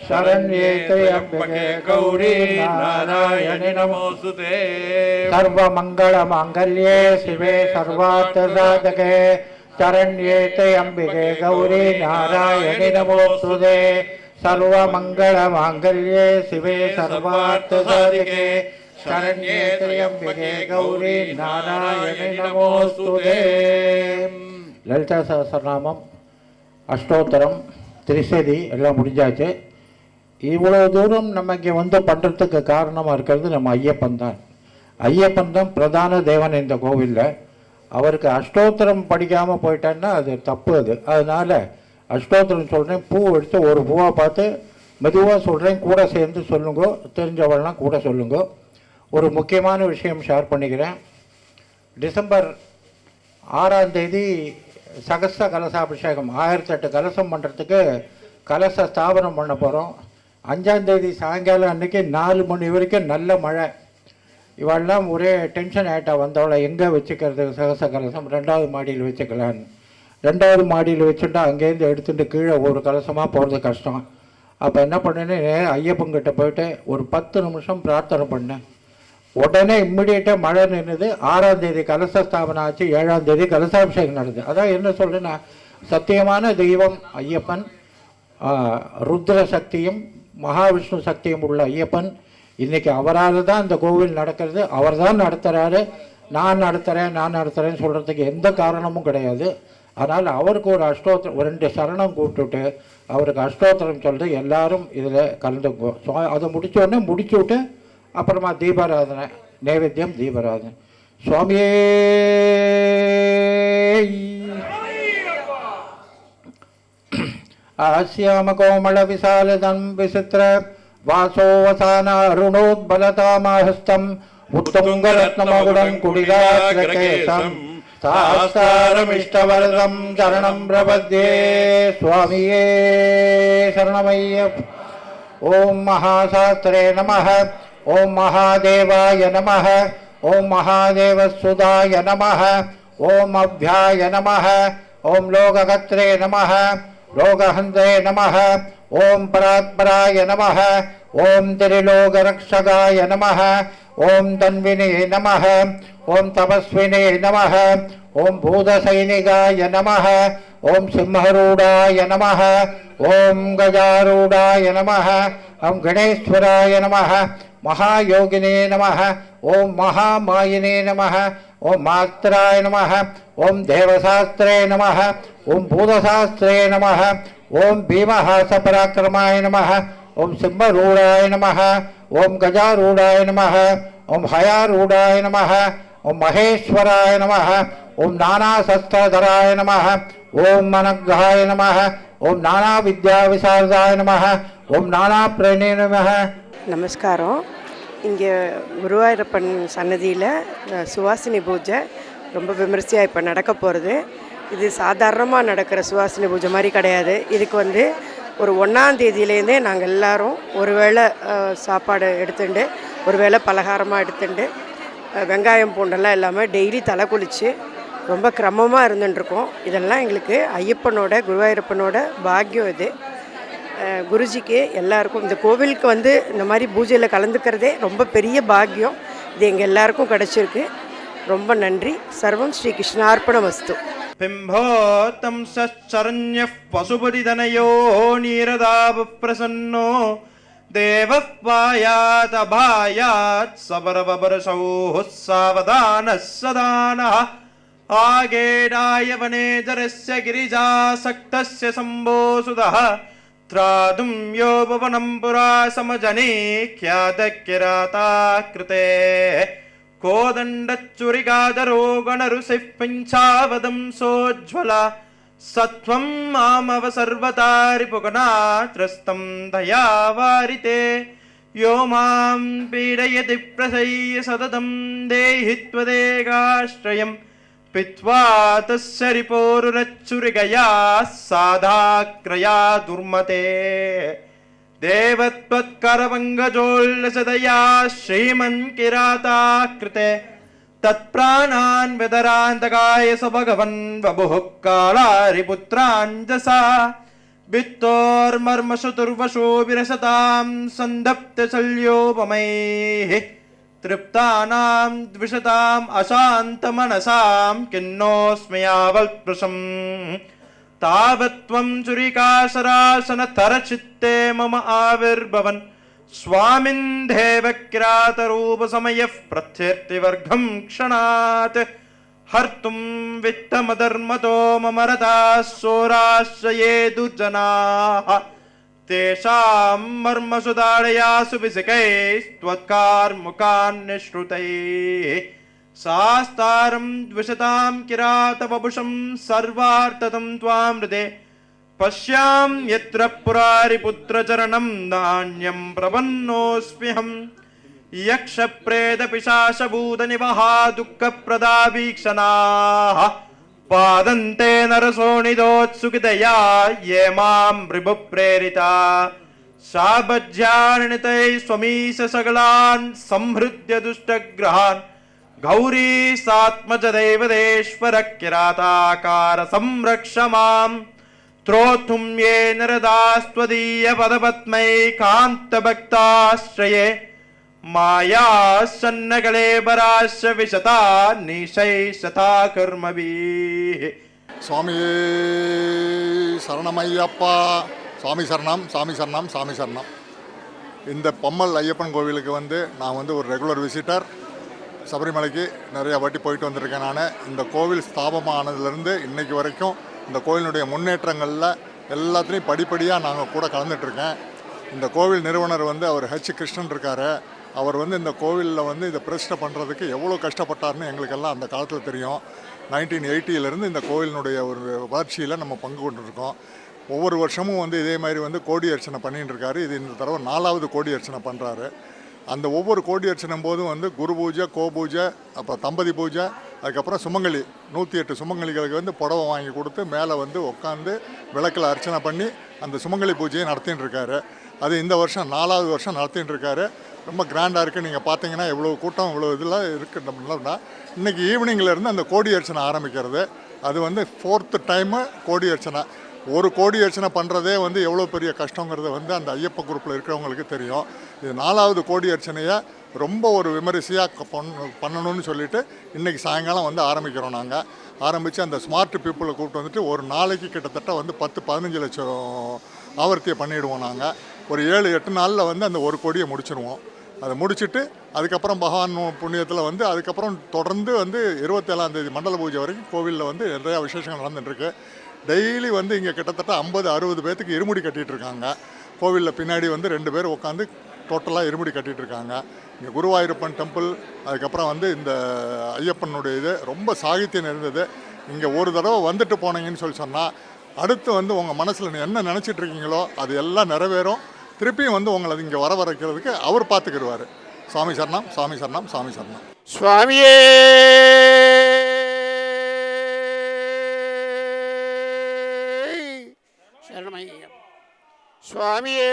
शरण्ये त्र्यम्बके गौरी नारायणि नमोऽस्तुते. सर्वमङ्गलमाङ्गल्ये शिवे सर्वार्थसाधके शरण्ये त्र्यम्बके गौरी नारायणि नमोऽस्तुते. सर्वमङ्गलमाङ्गल्ये शिवे सर्वार्थसाधिके शरण्ये त्र्यम्बके गौरी नारायणि नमोऽस्तुते. லலிதா சஹஸ்ரநாமம், அஷ்டோத்தரம், திரிசதி எல்லாம் முடிஞ்சாச்சு. இவ்வளோ தூரம் நம்ம இங்கே வந்து பண்ணுறதுக்கு காரணமாக இருக்கிறது நம்ம ஐயப்பன் தான். ஐயப்பன் தான் பிரதான தேவன் இந்த கோவிலில். அவருக்கு அஷ்டோத்திரம் படிக்காமல் போயிட்டான்னா அது தப்பு. அதனால் அஷ்டோத்திரம் சொல்கிறேன். பூ எடுத்து ஒரு பூவாக பார்த்து மெதுவாக சொல்கிறேன். கூட சேர்ந்து சொல்லுங்க, தெரிஞ்சவள்லாம் கூட சொல்லுங்க. ஒரு முக்கியமான விஷயம் ஷேர் பண்ணிக்கிறேன். டிசம்பர் 6ஆம் தேதி சகஸ்ர கலசாபிஷேகம் 1008 கலசம் பண்ணுறதுக்கு கலச ஸ்தாபனம் பண்ண போகிறோம். 5ஆம் தேதி சாயங்காலம் அன்றைக்கி 4 மணி வரைக்கும் நல்ல மழை. இவெல்லாம் ஒரே டென்ஷன் ஆகிட்டா வந்தவளை எங்கே வச்சுக்கிறது சகச கலசம். 2வது மாடியில் வச்சுக்கலான்னு. 2வது மாடியில் வச்சுட்டா அங்கேருந்து எடுத்துகிட்டு கீழே ஒரு கலசமாக போகிறது கஷ்டம். அப்போ என்ன பண்ணேன்னு ஐயப்பங்கிட்ட போயிட்டு ஒரு 10 நிமிஷம் பிரார்த்தனை பண்ணேன். உடனே இம்மிடியேட்டாக மழை நின்றுது. 6ஆம் தேதி கலச ஸ்தாபனம் ஆச்சு, 7ஆம் தேதி கலசாபிஷேகம் நடந்தது. அதான் என்ன சொல்றேன்னா, சத்தியமான தெய்வம் ஐயப்பன், ருத்ர சக்தியும் மகாவிஷ்ணு சக்தியும் உள்ள ஐயப்பன். இன்னைக்கு அவரால் தான் இந்த கோவில் நடக்கிறது. அவர் தான் நடத்துகிறாரு. நான் நடத்துகிறேன்னு சொல்கிறதுக்கு எந்த காரணமும் கிடையாது. அதனால் அவருக்கு ஒரு அஷ்டோத்திரம், 2 சரணம் கூப்பிட்டுட்டு அவருக்கு அஷ்டோத்திரம் சொல்லிட்டு எல்லாரும் இதில் கலந்துக்குவோம். அதை முடித்தோடனே முடிச்சுவிட்டு அப்புறமா தீபாராதனை, நைவேத்தியம், தீபாராதனை. சுவாமியே ஆசியாம கோமள விசாலதம் விசித்திர வாசோவசான அருணோத்பலதாமஹஸ்தம் உத்துங்கரத்னமகுடம் குடிலாகிரகேசம் சாஸ்தாரமிஷ்டவரதம் சரணம் பிரபத்யே. சுவாமியே சரணமய்யப்ப. ஓம் மகாசாஸ்திரே நமः. ஓம் மகாதேவாய நமः. ஓம் மகாதேவசுதாய நமः. ஓம் அவ்யாய நமः. ஓம் லோககத்ரே நமः. லோகஹந்தே நமः. ஓம் பராத்பராய நமः. ஓம் திரிலோகரக்ஷகாய நமः. ஓம் தன்வினே நமः. ஓம் தபஸ்வினே நமः. ஓம் பூதசைனிகாய நமः. ஓம் சிம்மரூடாய நமः. ஓம் கஜாரூடாய நமः. ஓம் கணேஸ்வராய நமः. மகாயோகினே நமः. ஓம் மகாமாயினே நமः. ஓம் மாத்ராய நமः. ஓம் தேவசாஸ்திரே நமः. ஓம் பூதசாஸ்திரே நமः. ஓம் பீமஹாச பராக்கிரமாய நமः. ஓம் சிம்மரூடாய நமः. ஓம் கஜாரூடாய நமः. ஓம் ஹயாரூடாய நமः. ஓம் மகேஸ்வராய நமः. ஓம் நானாசஸ்திரதராய நமः. ஓம் அனக்காய நமः. ஓம் நானா வித்யா விசாரதாய நமः. ஓம் நானா பிரணே நமः. நமஸ்காரம். இங்கே குருவாயூரப்பன் சன்னதியில் சுவாசினி பூஜை ரொம்ப விமர்சையாக இப்போ நடக்க போகிறது. இது சாதாரணமாக நடக்கிற சுவாசினி பூஜை மாதிரி கிடையாது. இதுக்கு ஒரு 1ஆம் தேதியிலேருந்தே நாங்கள் எல்லோரும் ஒரு வேளை சாப்பாடு எடுத்துட்டு, ஒரு வேளை பலகாரமாக எடுத்துட்டு, வெங்காயம் பூண்டெல்லாம் இல்லாமல் டெய்லி தலை குளித்து ரொம்ப கிரமமாக இருந்துட்டுருக்கோம். இதெல்லாம் எங்களுக்கு ஐயப்பனோட, குருவாயூரப்பனோட பாக்கியம். இது குருஜிக்கு எல்லாருக்கும், இந்த கோவிலுக்கு இந்த மாதிரி பூஜையில் கலந்துக்கிறதே ரொம்ப பெரிய பாக்கியம். இது எங்கள் எல்லாருக்கும் கிடச்சிருக்கு. ரொம்ப நன்றி. சர்வம் ஸ்ரீ கிருஷ்ணார்ப்பணமஸ்து. பிம்போத்தம் சரண்யः பசுபதிதனயோ நீரதாப பிரசன்னோ தேவः பாயாத் அபாயாத் சபரவபரசௌः சாவதானः சதானः ஆகேடாய வனேதரஸ்ய கிரிஜாசக்தஸ்ய சம்போசுதः த்ராதும் யோபவனம் புரா சமஜனே க்யாதக்கிராதா கிருதே கோதண்டச்சுரிகாதரோ கணருசிः பிஞ்சாவதம் சோஜ்வலா சத்வம் மாமவ சர்வதாரிபுகநாத்ரஸ்தம் தயாவாரிதே யோ மாம் பீடயதி பிரசய்ய சததம் தேஹி த்வதேகாஸ்ரயம் பித்வா தஸ்ய ரிபோருரச்சுரிகயா சாதாக்ரயா துர்மதே தேவத்வத்கரபங்கஜோல்லசதயா ஸ்ரீமன் கிராதா கிருதே தத்ப்ராணான் விதராந்தகாய ச பகவன் வபுः காளாரிபுத்ராஞ்சசா வித்தோர்மர்மசுதுர்வசோ விரசதாம் சந்தப்தசல்யோபமைः திருப்தானாம் த்விஷதாம் அசாந்தமனசாம் கின்னோஸ்மயாவல்பிருஷம் தாவத்வம் சுரிகாசராசனதரசித்தே மம ஆவிர்பவன் स्वामिन् देवक्रातरूपसमयः प्रत्यर्थिवर्गं क्षणात् हर्तुं वित्तमधर्मतो मम रताः सोराश्रये दुर्जनाः तेषां मर्मसुदाडयासु विसिकैस्त्वत्कार्मुकान् निःश्रुतैः शास्तारं द्विषतां किरातवपुषं सर्वार्थतं त्वां हृदे पश्याम यत्र पुरारिपुत्रचरणं नान्यं प्रपन्नोऽस्म्यहं यक्षप्रेतपिशाचभूतनिवहा दुःखप्रदा वीक्षणाः पादन्ते नरसोनिदोत्सुकितया ये मां रिपुप्रेरिता शाबज्यार्णितैः स्वमीशसकलान् संहृत्य दुष्टग्रहान् गौरी सात्मजदेवदेश्वर किराताकार संरक्ष माम् त्रोथुं ये नरदास्त्वदीय पदपद्मै कान्तभक्ताश्रये மாயா சன்னகலேபராஷ விஷதா நிஷை சதா கர்மபி. சுவாமியே சரணமையப்பா. சுவாமி சரணம், சாமி சரணம், சாமி சரணம். இந்த பம்மல் ஐயப்பன் கோவிலுக்கு நான் ஒரு ரெகுலர் விசிட்டர். சபரிமலைக்கு நிறையா வாட்டி போயிட்டு வந்திருக்கேன். நான் இந்த கோவில் ஸ்தாபமானதுலேருந்து இன்றைக்கு வரைக்கும் இந்த கோவிலினுடைய முன்னேற்றங்களில் எல்லாத்துலேயும் படிப்படியாக நாங்கள் கூட கலந்துட்டுருக்கேன். இந்த கோவில் நிறுவனர் அவர் ஹெச் கிருஷ்ணன் இருக்கார். அவர் இந்த கோவிலில் இதை பிரதிஷ்டை பண்ணுறதுக்கு எவ்வளோ கஷ்டப்பட்டார்னு எங்களுக்கெல்லாம் அந்த காலத்தில் தெரியும். 1980 இந்த கோவிலினுடைய ஒரு வளர்ச்சியில் நம்ம பங்கு கொண்டிருக்கோம். ஒவ்வொரு வருஷமும் இதே மாதிரி கோடி அர்ச்சனை பண்ணிட்டு இருக்காரு. இது இந்த தடவை 4வது கோடி அர்ச்சனை பண்ணுறாரு. அந்த ஒவ்வொரு கோடி அர்ச்சனை போதும் குரு பூஜை, கோ பூஜை, அப்புறம் தம்பதி பூஜை, அதுக்கப்புறம் சுமங்கலி 108 சுமங்கலிகளுக்கு புடவை வாங்கி கொடுத்து மேலே உட்காந்து விளக்கில் அர்ச்சனை பண்ணி அந்த சுமங்கலி பூஜையை நடத்தின்னு இருக்காரு. அது இந்த வருஷம் 4வது வருஷம் நடத்தின்னு இருக்காரு. ரொம்ப கிராண்டாக இருக்குது. நீங்கள் பார்த்தீங்கன்னா இவ்வளோ கூட்டம், இவ்வளோ இதெல்லாம் இருக்குன்னா இன்றைக்கி ஈவினிங்லேருந்து அந்த கோடி அர்ச்சனை ஆரம்பிக்கிறது. அது 4th டைமு கோடி அர்ச்சனை. ஒரு கோடி அர்ச்சனை பண்ணுறதே எவ்வளோ பெரிய கஷ்டங்கிறது அந்த ஐயப்ப குரூப்பில் இருக்கிறவங்களுக்கு தெரியும். இது 4வது கோடி அர்ச்சனையை ரொம்ப ஒரு விமரிசையாக பண்ணணும்னு சொல்லிட்டு இன்றைக்கி சாயங்காலம் ஆரம்பிக்கிறோம். நாங்கள் ஆரம்பித்து அந்த ஸ்மார்ட் பீப்புளை கூப்பிட்டு ஒரு நாளைக்கு கிட்டத்தட்ட 10-15 லட்சம் ஆவர்த்தியை பண்ணிவிடுவோம். நாங்கள் ஒரு 7-8 நாளில் அந்த ஒரு கோடியை முடிச்சிடுவோம். அதை முடிச்சுட்டு அதுக்கப்புறம் பகவான் புண்ணியத்தில் அதுக்கப்புறம் தொடர்ந்து 27ஆம் தேதி மண்டல பூஜை வரைக்கும் கோவிலில் நிறையா விசேஷங்கள் நடந்துகிட்ருக்கு. டெய்லி இங்கே கிட்டத்தட்ட 50-60 பேர்த்துக்கு இருமுடி கட்டிகிட்டு இருக்காங்க. கோவிலில் பின்னாடி 2 பேர் உட்காந்து டோட்டலாக இருமுடி கட்டிகிட்டு இருக்காங்க. இங்கே குருவாயூரப்பன் டெம்பிள், அதுக்கப்புறம் இந்த ஐயப்பனுடைய இது ரொம்ப சாகித்யம் இருந்தது. இங்கே ஒரு தடவை வந்துட்டு போனீங்கன்னு சொன்னால் அடுத்து உங்கள் மனசில் என்ன நினச்சிட்டு இருக்கீங்களோ அது எல்லாம் நிறைவேறும். திருப்பியும் உங்களை இங்கே வர வைக்கிறதுக்கு அவர் பார்த்துக்கிடுவார். சாமி சரணம், சாமி சரணம், சாமி சரணம். சுவாமியே சரணமையா. சுவாமியே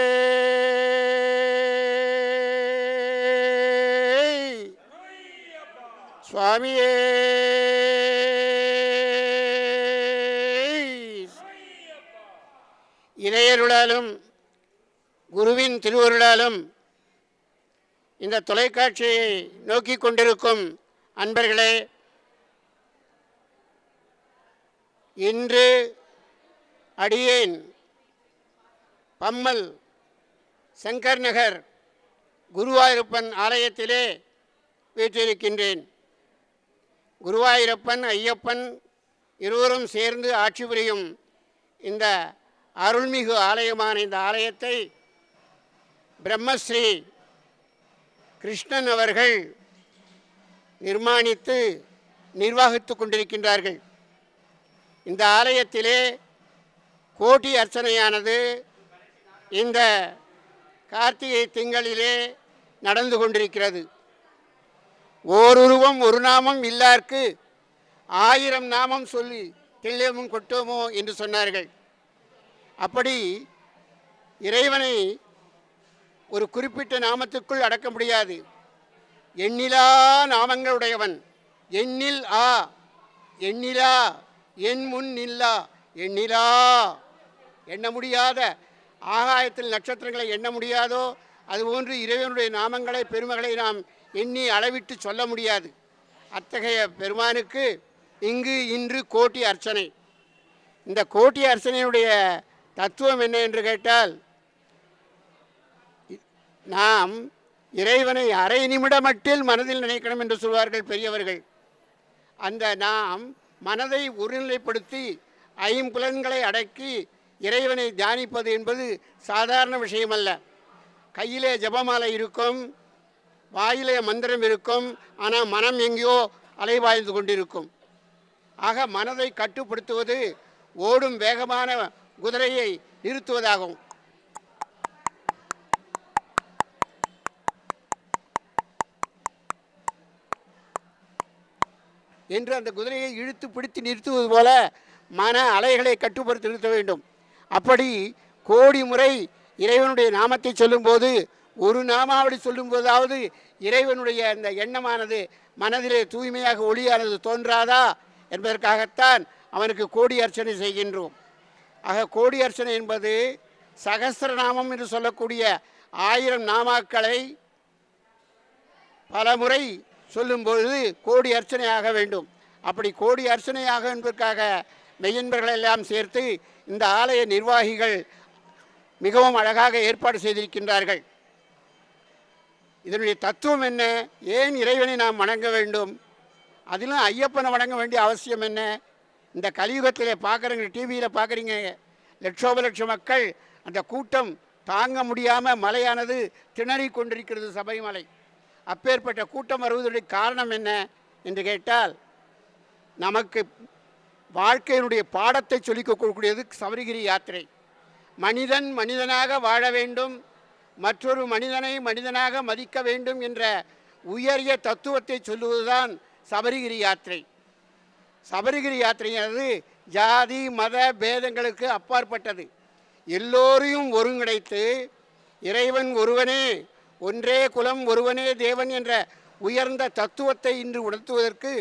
சுவாமியே இறையருளாலும் குருவின் திருவருளாலும் இந்த தொலைக்காட்சியை நோக்கி கொண்டிருக்கும் அன்பர்களே, இன்று அடியேன் பம்மல் சங்கர் நகர் குருவாயூரப்பன் ஆலயத்திலே வீற்றிருக்கின்றேன். குருவாயூரப்பன் ஐயப்பன் இருவரும் சேர்ந்து ஆட்சி புரியும் இந்த அருள்மிகு ஆலயமான இந்த ஆலயத்தை பிரம்மஸ்ரீ கிருஷ்ணன் அவர்கள் நிர்மாணித்து நிர்வகித்து கொண்டிருக்கின்றார்கள். இந்த ஆலயத்திலே கோடி அர்ச்சனையானது இந்த கார்த்திகை திங்களிலே நடந்து கொண்டிருக்கிறது. ஓருருவம் ஒரு நாமம் இல்லார்க்கு 1000 நாமம் சொல்லி தெளியமும் கொட்டோமோ என்று சொன்னார்கள். அப்படி இறைவனை ஒரு குறிப்பிட்ட நாமத்துக்குள் அடக்க முடியாது. எண்ணிலா நாமங்களுடையவன். எண்ணில் ஆ, எண்ணிலா, என் முன் இல்லா, எண்ணிலா, எண்ண முடியாத, ஆகாயத்தில் நட்சத்திரங்களை எண்ண முடியாதோ அதுபோன்று இறைவனுடைய நாமங்களை பெருமைகளை நாம் எண்ணி அளவிட்டு சொல்ல முடியாது. அத்தகைய பெருமானுக்கு இன்று கோட்டி அர்ச்சனை. இந்த கோட்டி அர்ச்சனையுடைய தத்துவம் என்ன என்று கேட்டால், நாம் இறைவனை அரை நிமிட மட்டில் மனதில் நினைக்கணும் என்று சொல்வார்கள் பெரியவர்கள். அந்த நாம் மனதை ஒருநிலைப்படுத்தி 5 புலன்களை அடக்கி இறைவனை தியானிப்பது என்பது சாதாரண விஷயமல்ல. கையிலே ஜபமாலை இருக்கும், வாயிலே மந்திரம் இருக்கும், ஆனால் மனம் எங்கேயோ அலைபாய்ந்து கொண்டிருக்கும். ஆக மனதை கட்டுப்படுத்துவது ஓடும் வேகமான குதிரையை நிறுத்துவதாகும். என்று அந்த குதிரையை இழுத்து பிடித்து நிறுத்துவது போல மன அலைகளை கட்டுப்படுத்தி நிறுத்த வேண்டும். அப்படி கோடி முறை இறைவனுடைய நாமத்தை சொல்லும்போது, ஒரு நாமாவளி சொல்லும்போதாவது இறைவனுடைய அந்த எண்ணமானது மனதிலே தூய்மையாக ஒளியானது தோன்றாதா என்பதற்காகத்தான் அவனுக்கு கோடி அர்ச்சனை செய்கின்றோம். ஆக கோடி அர்ச்சனை என்பது சகஸ்ரநாமம் என்று சொல்லக்கூடிய 1000 நாமாக்களை பல முறை சொல்லும்பொழுது கோடி அர்ச்சனை ஆக வேண்டும். அப்படி கோடி அர்ச்சனையாக என்பதற்காக மெய்யன்பர்களை எல்லாம் சேர்த்து இந்த ஆலய நிர்வாகிகள் மிகவும் அழகாக ஏற்பாடு செய்திருக்கின்றார்கள். இதனுடைய தத்துவம் என்ன? ஏன் இறைவனை நாம் வணங்க வேண்டும்? அதிலும் ஐயப்பனை வணங்க வேண்டிய அவசியம் என்ன? இந்த கலியுகத்தில் பார்க்குறீங்க, டிவியில் பார்க்குறீங்க, லட்சோப லட்சம் மக்கள், அந்த கூட்டம் தாங்க முடியாமல் மலையானது திணறி கொண்டிருக்கிறது சபரிமலை. அப்பேற்பட்ட கூட்டம் வருவதற்கு காரணம் என்ன என்று கேட்டால், நமக்கு வாழ்க்கையினுடைய பாடத்தை சொல்லிக் கொடுக்கக்கூடியது சபரிகிரி யாத்திரை. மனிதன் மனிதனாக வாழ வேண்டும், மற்றொரு மனிதனை மனிதனாக மதிக்க வேண்டும் என்ற உயரிய தத்துவத்தை சொல்லுவதுதான் சபரிகிரி யாத்திரை. சபரிகிரி யாத்திரையானது ஜாதி மத பேதங்களுக்கு அப்பாற்பட்டது. எல்லோரையும் ஒருங்கிணைத்து இறைவன் ஒருவனே, ஒன்றே குலம், ஒருவனே தேவன் என்ற உயர்ந்த தத்துவத்தை இன்று உணர்த்துவதற்கு,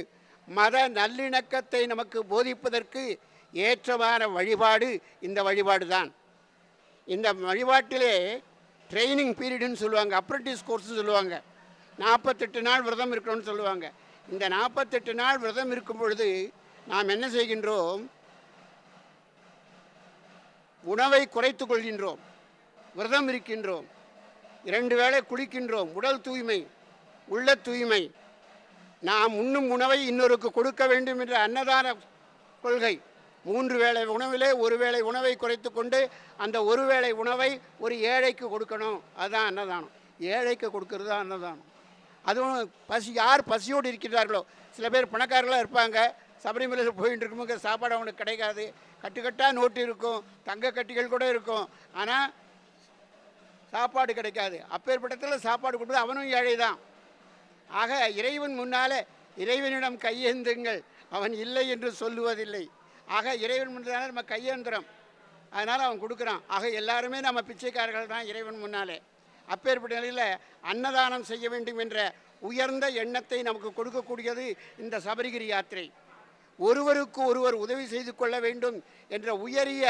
மத நல்லிணக்கத்தை நமக்கு போதிப்பதற்கு ஏற்றமான வழிபாடு இந்த வழிபாடு தான். இந்த வழிபாட்டிலே ட்ரைனிங் பீரியடுன்னு சொல்லுவாங்க, அப்ரெண்டிஸ் கோர்ஸ் சொல்லுவாங்க. 48 நாள் விரதம் இருக்கணும்னு சொல்லுவாங்க. இந்த 48 நாள் விரதம் இருக்கும் பொழுது நாம் என்ன செய்கின்றோம்? உணவை குறைத்து கொள்கின்றோம், விரதம் இருக்கின்றோம், 2 வேளை குளிக்கின்றோம். உடல் தூய்மை, உள்ள தூய்மை. நாம் உண்ணும் உணவை இன்னொருக்கு கொடுக்க வேண்டும் என்ற அன்னதான கொள்கை. 3 வேளை உணவிலே 1 வேளை உணவை குறைத்து கொண்டு அந்த 1 வேளை உணவை ஒரு ஏழைக்கு கொடுக்கணும். அதுதான் அன்னதானம். ஏழைக்கு கொடுக்கறது தான் அன்னதானம். அதுவும் யார் பசியோடு இருக்கின்றார்களோ, சில பேர் பணக்காரர்களாக இருப்பாங்க, சபரிமலையில் போயிட்டு இருக்கும்போது சாப்பாடு அவனுக்கு கிடைக்காது, கட்டுக்கட்டாக நோட்டு இருக்கும், தங்க கட்டிகள் கூட இருக்கும், ஆனால் சாப்பாடு கிடைக்காது. அப்பேற்பட்டத்தில் சாப்பாடு கொடுத்து அவனும் ஏழை தான். ஆக இறைவன் முன்னால் இறைவனிடம் கையேந்துங்கள், அவன் இல்லை என்று சொல்லுவதில்லை. ஆக இறைவன் முன்னாலே நம்ம கையேந்திரம், அதனால் அவன் கொடுக்குறான். ஆக எல்லாருமே நம்ம பிச்சைக்காரர்கள் தான் இறைவன் முன்னாலே. அப்பேற்பட்ட நிலையில் அன்னதானம் செய்ய வேண்டும் என்ற உயர்ந்த எண்ணத்தை நமக்கு கொடுக்கக்கூடியது இந்த சபரிகிரி யாத்திரை. ஒருவருக்கு ஒருவர் உதவி செய்து கொள்ள வேண்டும் என்ற உயரிய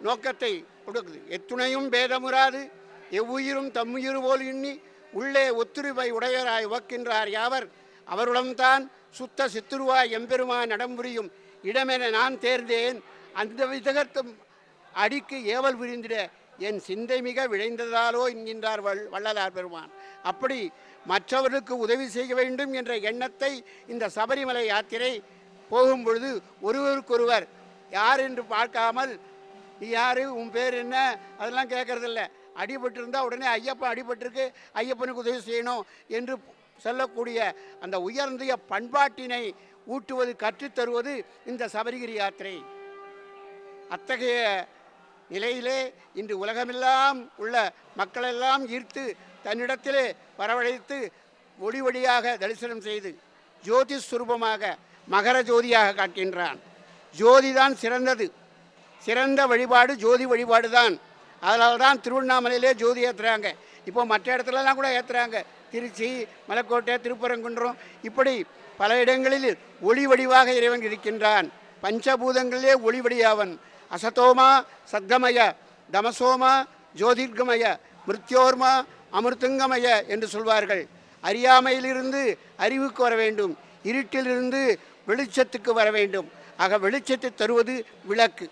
நோக்கத்தை கொடுக்குது. எத்துணையும் பேதமுறாது எவ்வுயிரும் தம்முயிர் போல் எண்ணி உள்ளே ஒத்துரிமை உடையராய் உவக்கின்றார் யாவர் அவருடம்தான் சுத்த சித்துருவாய் எம்பெருமான் நடம்புரியும் இடமென நான் தேர்ந்தேன் அந்த விதகத்தும் அடிக்கு ஏவல் புரிந்திட என் சிந்தை மிக விளைந்ததாலோ என்கின்றார் வள்ளலார் பெருமான். அப்படி மற்றவர்களுக்கு உதவி செய்ய வேண்டும் என்ற எண்ணத்தை இந்த சபரிமலை யாத்திரை போகும் பொழுது ஒருவருக்கொருவர் யார் என்று பார்க்காமல், நீ யார், உன் பேர் என்ன, அதெல்லாம் கேட்கறதில்ல. அடிபட்டிருந்தால் உடனே ஐயப்பன் அடிபட்டிருக்கு, ஐயப்பனுக்கு உதவி செய்யணும் என்று சொல்லக்கூடிய அந்த உயர்ந்திய பண்பாட்டினை ஊட்டுவது, கற்றுத்தருவது இந்த சபரிகிரி யாத்திரை. அத்தகைய நிலையிலே இன்று உலகமெல்லாம் உள்ள மக்களெல்லாம் ஈர்த்து தன்னிடத்திலே வரவழைத்து ஒளி ஒளியாக தரிசனம் செய்து ஜோதி ஸ்வரூபமாக மகர ஜோதியாக காட்டுகின்றான். ஜோதி தான் சிறந்தது, சிறந்த வழிபாடு ஜோதி வழிபாடு தான். அதனால தான் திருவண்ணாமலையிலே ஜோதி ஏற்றுறாங்க. இப்போ மற்ற இடத்துலலாம் கூட ஏற்றுறாங்க. திருச்சி, மலைக்கோட்டை, திருப்பரங்குன்றம், இப்படி பல இடங்களில் ஒளி வடிவாக இறைவன் இருக்கின்றான். பஞ்சபூதங்களிலே ஒளி வடியாவன். அசதோமா சத்கமய, தமசோமா ஜோதிர்கமய, மிருத்யோர்மா அமிர்தங்கமய என்று சொல்வார்கள். அறியாமையிலிருந்து அறிவுக்கு வர வேண்டும், இருட்டிலிருந்து வெளிச்சத்துக்கு வர வேண்டும். ஆக வெளிச்சத்தை தருவது விளக்கு.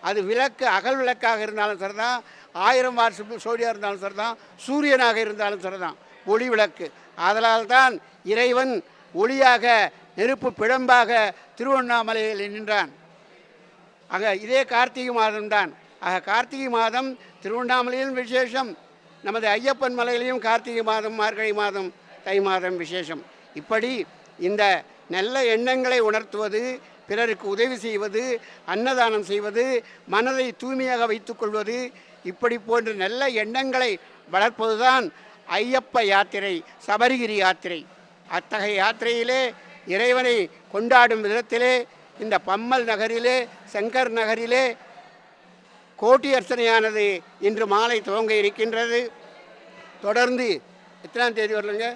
அது விளக்கு அகல் விளக்காக இருந்தாலும் சரிதான், 1000 வாட் சோடியாக இருந்தாலும் சரிதான், சூரியனாக இருந்தாலும் சரிதான், ஒளி விளக்கு. அதனால் தான் இறைவன் ஒளியாக நெருப்பு பிழம்பாக திருவண்ணாமலையில் நின்றான். ஆக இதே கார்த்திகை மாதம்தான். ஆக கார்த்திகை மாதம் திருவண்ணாமலையிலும் விசேஷம், நமது ஐயப்பன் மலையிலையும் கார்த்திகை மாதம், மார்கழி மாதம், தை மாதம் விசேஷம். இப்படி இந்த நல்ல எண்ணங்களை உணர்த்துவது, பிறருக்கு உதவி செய்வது, அன்னதானம் செய்வது, மனதை தூய்மையாக வைத்துக்கொள்வது, இப்படி போன்ற நல்ல எண்ணங்களை வளர்ப்பதுதான் ஐயப்ப யாத்திரை, சபரிகிரி யாத்திரை. அத்தகைய யாத்திரையிலே இறைவனை கொண்டாடும் விதத்திலே இந்த பம்மல் நகரிலே, சங்கர் நகரிலே கோட்டி அர்ச்சனையானது இன்று மாலை துவங்க இருக்கின்றது. தொடர்ந்து எத்தனாம் தேதி வரலுங்க?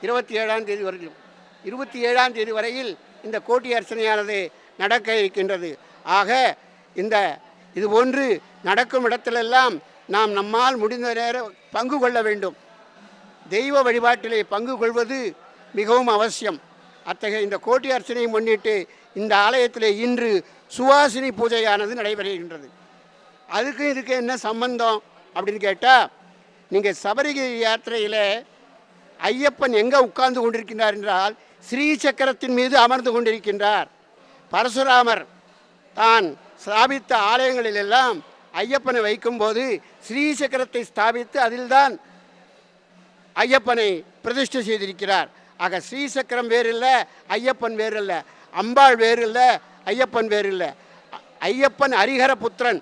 27ஆம் தேதி வரைக்கும், 27ஆம் தேதி வரையில் இந்த கோட்டி அர்ச்சனையானது நடக்க இருக்கின்றது. ஆக இதுபோன்று நடக்கும் இடத்திலெல்லாம் நாம் நம்மால் முடிந்த நேரம் பங்கு கொள்ள வேண்டும். தெய்வ வழிபாட்டிலே பங்கு கொள்வது மிகவும் அவசியம். அத்தகைய இந்த கோட்டி அர்ச்சனையை முன்னிட்டு இந்த ஆலயத்திலே இன்று சுவாசினி பூஜையானது நடைபெறுகின்றது. அதுக்கும் இதுக்கு என்ன சம்பந்தம் அப்படின்னு கேட்டால், நீங்கள் சபரிகிரி யாத்திரையில் ஐயப்பன் எங்கே உட்கார்ந்து கொண்டிருக்கின்றார் என்றால் ஸ்ரீசக்கரத்தின் மீது அமர்ந்து கொண்டிருக்கின்றார். பரசுராமர் தான் ஸ்தாபித்த ஆலயங்களிலெல்லாம் ஐயப்பனை வைக்கும்போது ஸ்ரீசக்கரத்தை ஸ்தாபித்து அதில்தான் ஐயப்பனை பிரதிஷ்டை செய்திருக்கிறார். ஆக ஸ்ரீசக்கரம் வேறு இல்லை, ஐயப்பன் வேறு இல்லை, அம்பாள் வேறு இல்லை, ஐயப்பன் வேறு இல்லை. ஐயப்பன் ஹரிஹர புத்திரன்,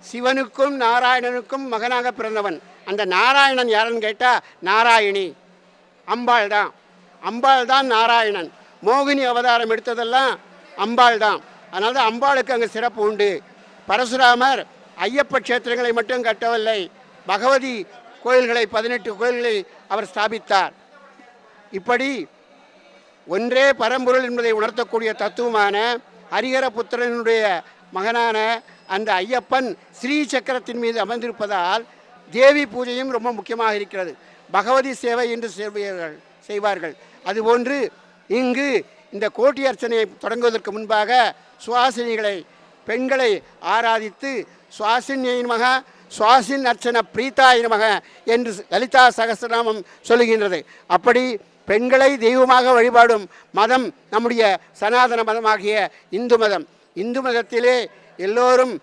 சிவனுக்கும் நாராயணனுக்கும் மகனாக பிறந்தவன். அந்த நாராயணன் யாருன்னு கேட்டால் நாராயணி அம்பாள் தான். அம்பாள் தான் நாராயணன். மோகினி அவதாரம் எடுத்ததெல்லாம் அம்பாள் தான். அதனால தான் அம்பாளுக்கு அங்கே சிறப்பு உண்டு. பரசுராமர் ஐயப்ப க்ஷேத்திரங்களை மட்டும் கட்டவில்லை, பகவதி கோயில்களை 18 கோயில்களை அவர் ஸ்தாபித்தார். இப்படி ஒன்றே பரம்பொருள் என்பதை உணர்த்தக்கூடிய தத்துவமான ஹரிஹர புத்திரனுடைய மகனான அந்த ஐயப்பன் ஸ்ரீ சக்கரத்தின் மீது அமர்ந்திருப்பதால் தேவி பூஜையும் ரொம்ப முக்கியமாக இருக்கிறது. பகவதி சேவை என்று செய்வார்கள். அதுபோன்று இங்கு இந்த கோட்டி அர்ச்சனையை தொடங்குவதற்கு முன்பாக சுவாசினிகளை, பெண்களை ஆராதித்து சுவாசினியை நமக, சுவாசின் அர்ச்சன பிரீதாய நமக என்று லலிதா சகஸ்ரநாமம் சொல்லுகின்றது. அப்படி பெண்களை தெய்வமாக வழிபாடும் மதம் நம்முடைய சனாதன மதமாகிய இந்து மதம். இந்து மதத்திலே எல்லோரும்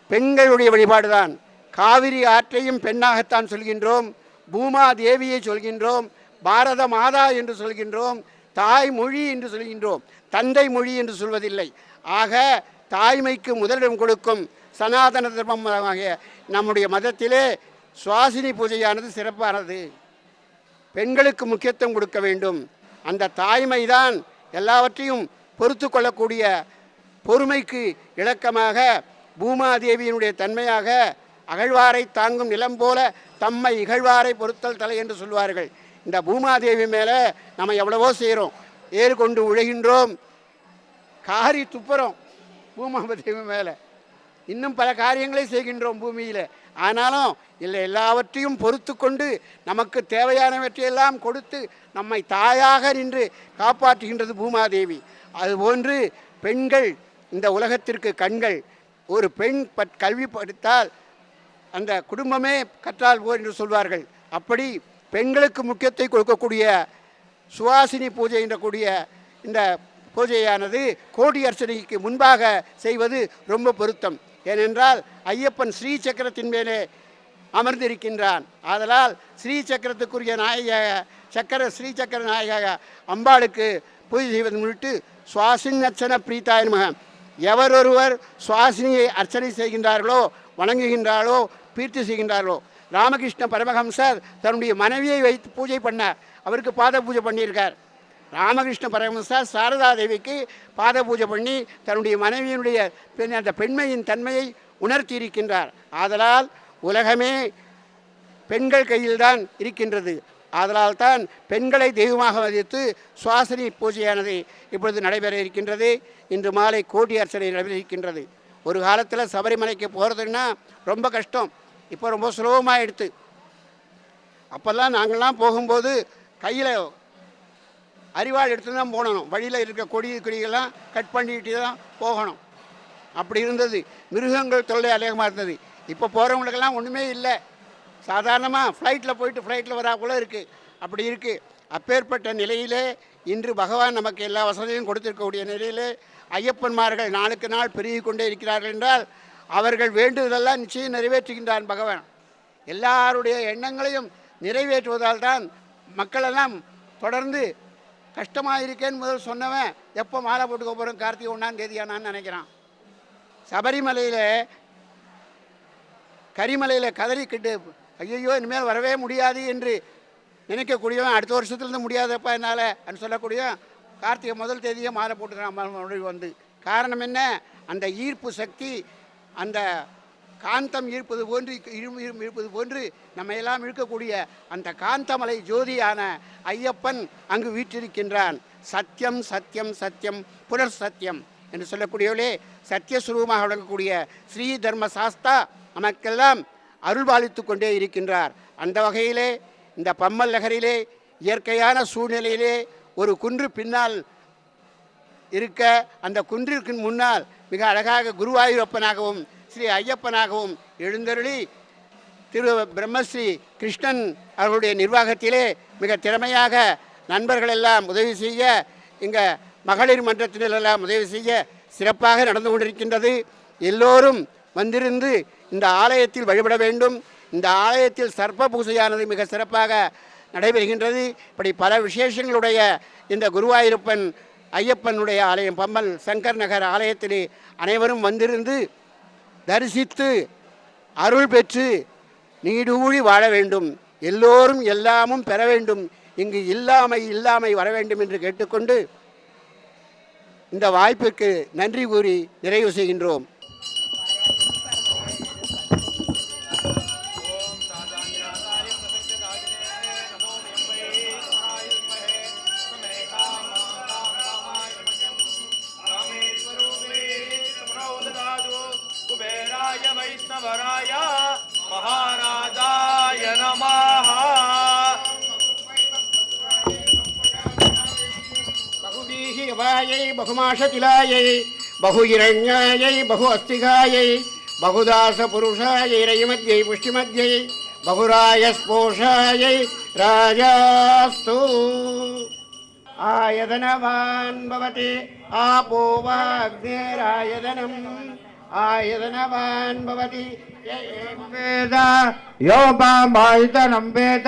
பெண்களுடைய வழிபாடு தான். காவிரி ஆற்றையும் பெண்ணாகத்தான் சொல்கின்றோம், பூமா தேவியை சொல்கின்றோம், பாரத மாதா என்று சொல்கின்றோம், தாய் மொழி என்று சொல்கின்றோம், தந்தை மொழி என்று சொல்வதில்லை. ஆக தாய்மைக்கு முதலிடம் கொடுக்கும் சனாதன தர்மமாகிய நம்முடைய மதத்திலே சுவாசினி பூஜையானது சிறப்பானது. பெண்களுக்கு முக்கியத்துவம் கொடுக்க வேண்டும். அந்த தாய்மைதான் எல்லாவற்றையும் பொறுத்து கொள்ளக்கூடிய பொறுமைக்கு இலக்கமாக பூமாதேவியினுடைய தன்மையாக அகழ்வாரை தாங்கும் நிலம் போல தம்மை இகழ்வாரை பொறுத்தல் தலை என்று சொல்வார்கள். இந்த பூமாதேவி மேலே நம்ம எவ்வளவோ செய்கிறோம், ஏறு கொண்டு உழைகின்றோம், காரி துப்புறோம் பூமாதேவி மேலே, இன்னும் பல காரியங்களை செய்கின்றோம் பூமியில். ஆனாலும் இல்லை, எல்லாவற்றையும் பொறுத்து கொண்டு நமக்கு தேவையானவற்றையெல்லாம் கொடுத்து நம்மை தாயாக நின்று காப்பாற்றுகின்றது பூமாதேவி. அதுபோன்று பெண்கள் இந்த உலகத்திற்கு கண்கள். ஒரு பெண் கல்வி படித்தால் அந்த குடும்பமே கற்றால் போர் என்று சொல்வார்கள். அப்படி பெண்களுக்கு முக்கியத்தை கொடுக்கக்கூடிய சுவாசினி பூஜை என்றக்கூடிய இந்த பூஜையானது கோடி அர்ச்சனைக்கு முன்பாக செய்வது ரொம்ப பொருத்தம். ஏனென்றால் ஐயப்பன் ஸ்ரீ சக்கரத்தின் மேலே அமர்ந்திருக்கின்றான். ஆதலால் ஸ்ரீ சக்கரத்துக்குரிய நாயக ஸ்ரீ சக்கர நாயக அம்பாளுக்கு பூஜை செய்வது முன்னிட்டு சுவாசின் அர்ச்சன பிரீதாய நமக. எவரொருவர் சுவாசினியை அர்ச்சனை செய்கின்றார்களோ, வணங்குகின்றார்களோ, பீர்த்தி செய்கின்றார்களோ, ராமகிருஷ்ண பரமஹம்சர் தன்னுடைய மனைவியை வைத்து பூஜை பண்ணார், அவருக்கு பாத பூஜை பண்ணியிருக்கார். ராமகிருஷ்ண பரமஹம்சர் சாரதா தேவிக்கு பாத பூஜை பண்ணி தன்னுடைய மனைவியினுடைய அந்த பெண்மையின் தன்மையை உணர்த்தி இருக்கின்றார். ஆதலால் உலகமே பெண்கள் கையில்தான் இருக்கின்றது. ஆதலால் தான் பெண்களை தெய்வமாக மதித்து சுவாசினி பூஜையானது இப்பொழுது நடைபெற இருக்கின்றது. இன்று மாலை கோடி அர்ச்சனை நடைபெற இருக்கின்றது. ஒரு காலத்தில் சபரிமலைக்கு போகிறதுன்னா ரொம்ப கஷ்டம், இப்போ ரொம்ப சுலபமாக எடுத்து. அப்போல்லாம் நாங்கள்லாம் போகும்போது கையில் அரிவாள் எடுத்து தான் போகணும், வழியில் இருக்க கொடிகள்லாம் கட் பண்ணிட்டு தான் போகணும். அப்படி இருந்தது. மிருகங்கள் தொல்லை அதிகமாக இருந்தது. இப்போ போகிறவங்களுக்கெல்லாம் ஒன்றுமே இல்லை, சாதாரணமாக ஃப்ளைட்டில் போயிட்டு ஃப்ளைட்டில் வரா கூட இருக்குது. அப்படி இருக்குது. அப்பேற்பட்ட நிலையிலே இன்று பகவான் நமக்கு எல்லா வசதியும் கொடுத்திருக்கக்கூடிய நிலையிலே ஐயப்பன்மார்கள் நாளுக்கு நாள் பெருகி கொண்டே இருக்கிறார்கள் என்றால் அவர்கள் வேண்டுதலெல்லாம் நிச்சயம் நிறைவேற்றுகின்றான் பகவான். எல்லாருடைய எண்ணங்களையும் நிறைவேற்றுவதால் தான் மக்களெல்லாம் தொடர்ந்து கஷ்டமாக இருக்கேன்னு முதல் சொன்னவன் எப்போ மாலை போட்டுக்க போகிறோம் கார்த்திகை 1ஆம் தேதியானான்னு நினைக்கிறான். சபரிமலையில் கரிமலையில் கதறிக்கிட்டு ஐயோ இனிமேல் வரவே முடியாது என்று நினைக்கக்கூடியவன் அடுத்த வருஷத்துலேருந்து முடியாதப்பா என்னால் அப்படின்னு சொல்லக்கூடியவன் கார்த்திகை 1 தேதியே மாலை போட்டுக்கிறான் வந்து. காரணம் என்ன? அந்த ஈர்ப்பு சக்தி, அந்த காந்தம் ஈர்ப்பது போன்று ஈர்ப்பது போன்று நம்ம எல்லாம் இழுக்கக்கூடிய அந்த காந்தமலை ஜோதியான ஐயப்பன் அங்கு வீற்றிருக்கின்றான். சத்தியம் சத்தியம் சத்தியம் புனர் சத்தியம் என்று சொல்லக்கூடியவளே சத்தியஸ்வரூபமாக விளங்கக்கூடிய ஸ்ரீ தர்ம சாஸ்தா நமக்கெல்லாம் அருள்பாலித்து கொண்டே இருக்கின்றார். அந்த வகையிலே இந்த பம்மல் நகரிலே இயற்கையான சூழ்நிலையிலே ஒரு குன்று பின்னால் இருக்க, அந்த குன்றிற்கு முன்னால் மிக அழகாக குருவாயூரப்பனாகவும் ஸ்ரீ ஐயப்பனாகவும் எழுந்தருளி திரு பிரம்மஸ்ரீ கிருஷ்ணன் அவர்களுடைய நிர்வாகத்திலே மிக திறமையாக நண்பர்கள் எல்லாம் உதவி செய்ய, இங்கே மகளிர் மன்றத்தினரெல்லாம் உதவி செய்ய சிறப்பாக நடந்து கொண்டிருக்கின்றது. எல்லோரும் வந்திருந்து இந்த ஆலயத்தில் வழிபட வேண்டும். இந்த ஆலயத்தில் சர்ப்ப பூஜையானது மிக சிறப்பாக நடைபெறுகின்றது. இப்படி பல விசேஷங்களுடைய இந்த குருவாயூரப்பன் ஐயப்பனுடைய ஆலயம் பம்மல் சங்கர் நகர் ஆலயத்திலே அனைவரும் வந்திருந்து தரிசித்து அருள் பெற்று நீடூழி வாழ வேண்டும். எல்லோரும் எல்லாமும் பெற வேண்டும். இங்கு இல்லாமை வர வேண்டும் என்று கேட்டுக்கொண்டு இந்த வாய்ப்பிற்கு நன்றி கூறி நிறைவு செய்கின்றோம். குபேராய வைஷ்ணவராய மகாராஜாய நமஹ. बहुवीहि अवायै बहुमाशतिलायै बहुहिरण्यायै बहु अस्तिकायै बहुदासपुरुषायै रयिमध्यै पुष्टिमध्यै बहुरायस्पोषायै राजास्तु. आयतनवान् भवति आपो वाग्नेरायतनम् आयतनवान् भवति वेद यो पामायतनं वेद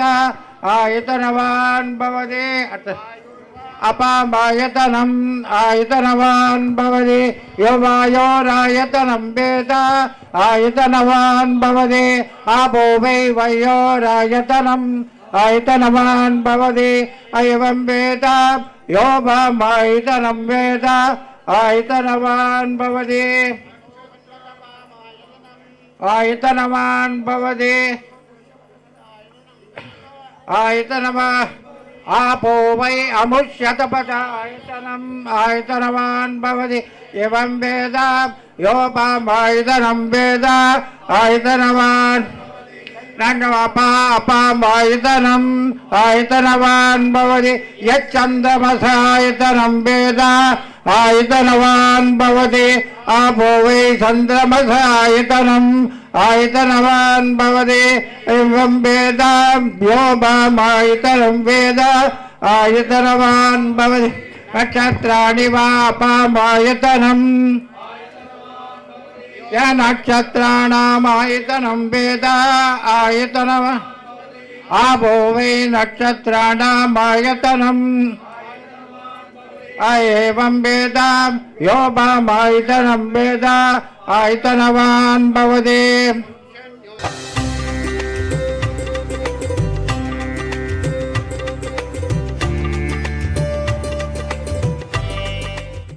आयतनवान् भवति अपामायतनम् आयतनवान् भवति यो वायोरायतनं वेद आयतनवान् भवति आपो वै वयोरायतनम् आयतनवान् भवति एवं वेद यो पामायतनं वेद आयतनवान् भवति आयतनवान् भवति आयतनवा आपो वै अमुष्यतपद आयतनम् आयतनवान् भवति एवं वेद योपामायतनं वेद आयतनवान् अपामायतनम् आयतनवान् भवति यच्चन्द्रमसायतनं वेद आयतनवान् भवति आपो वै चन्द्रमसायतनम् आयतनवान् भवति एवं वेद व्योमायतनं वेद आयतनवान् भवति नक्षत्राणि वा अपामायतनम् य नक्षत्राणामायतनं वेद आयतनम् आपो वै नक्षत्राणामायतनम् एवं वेद योपामायतनं वेद आयतनवान् भवति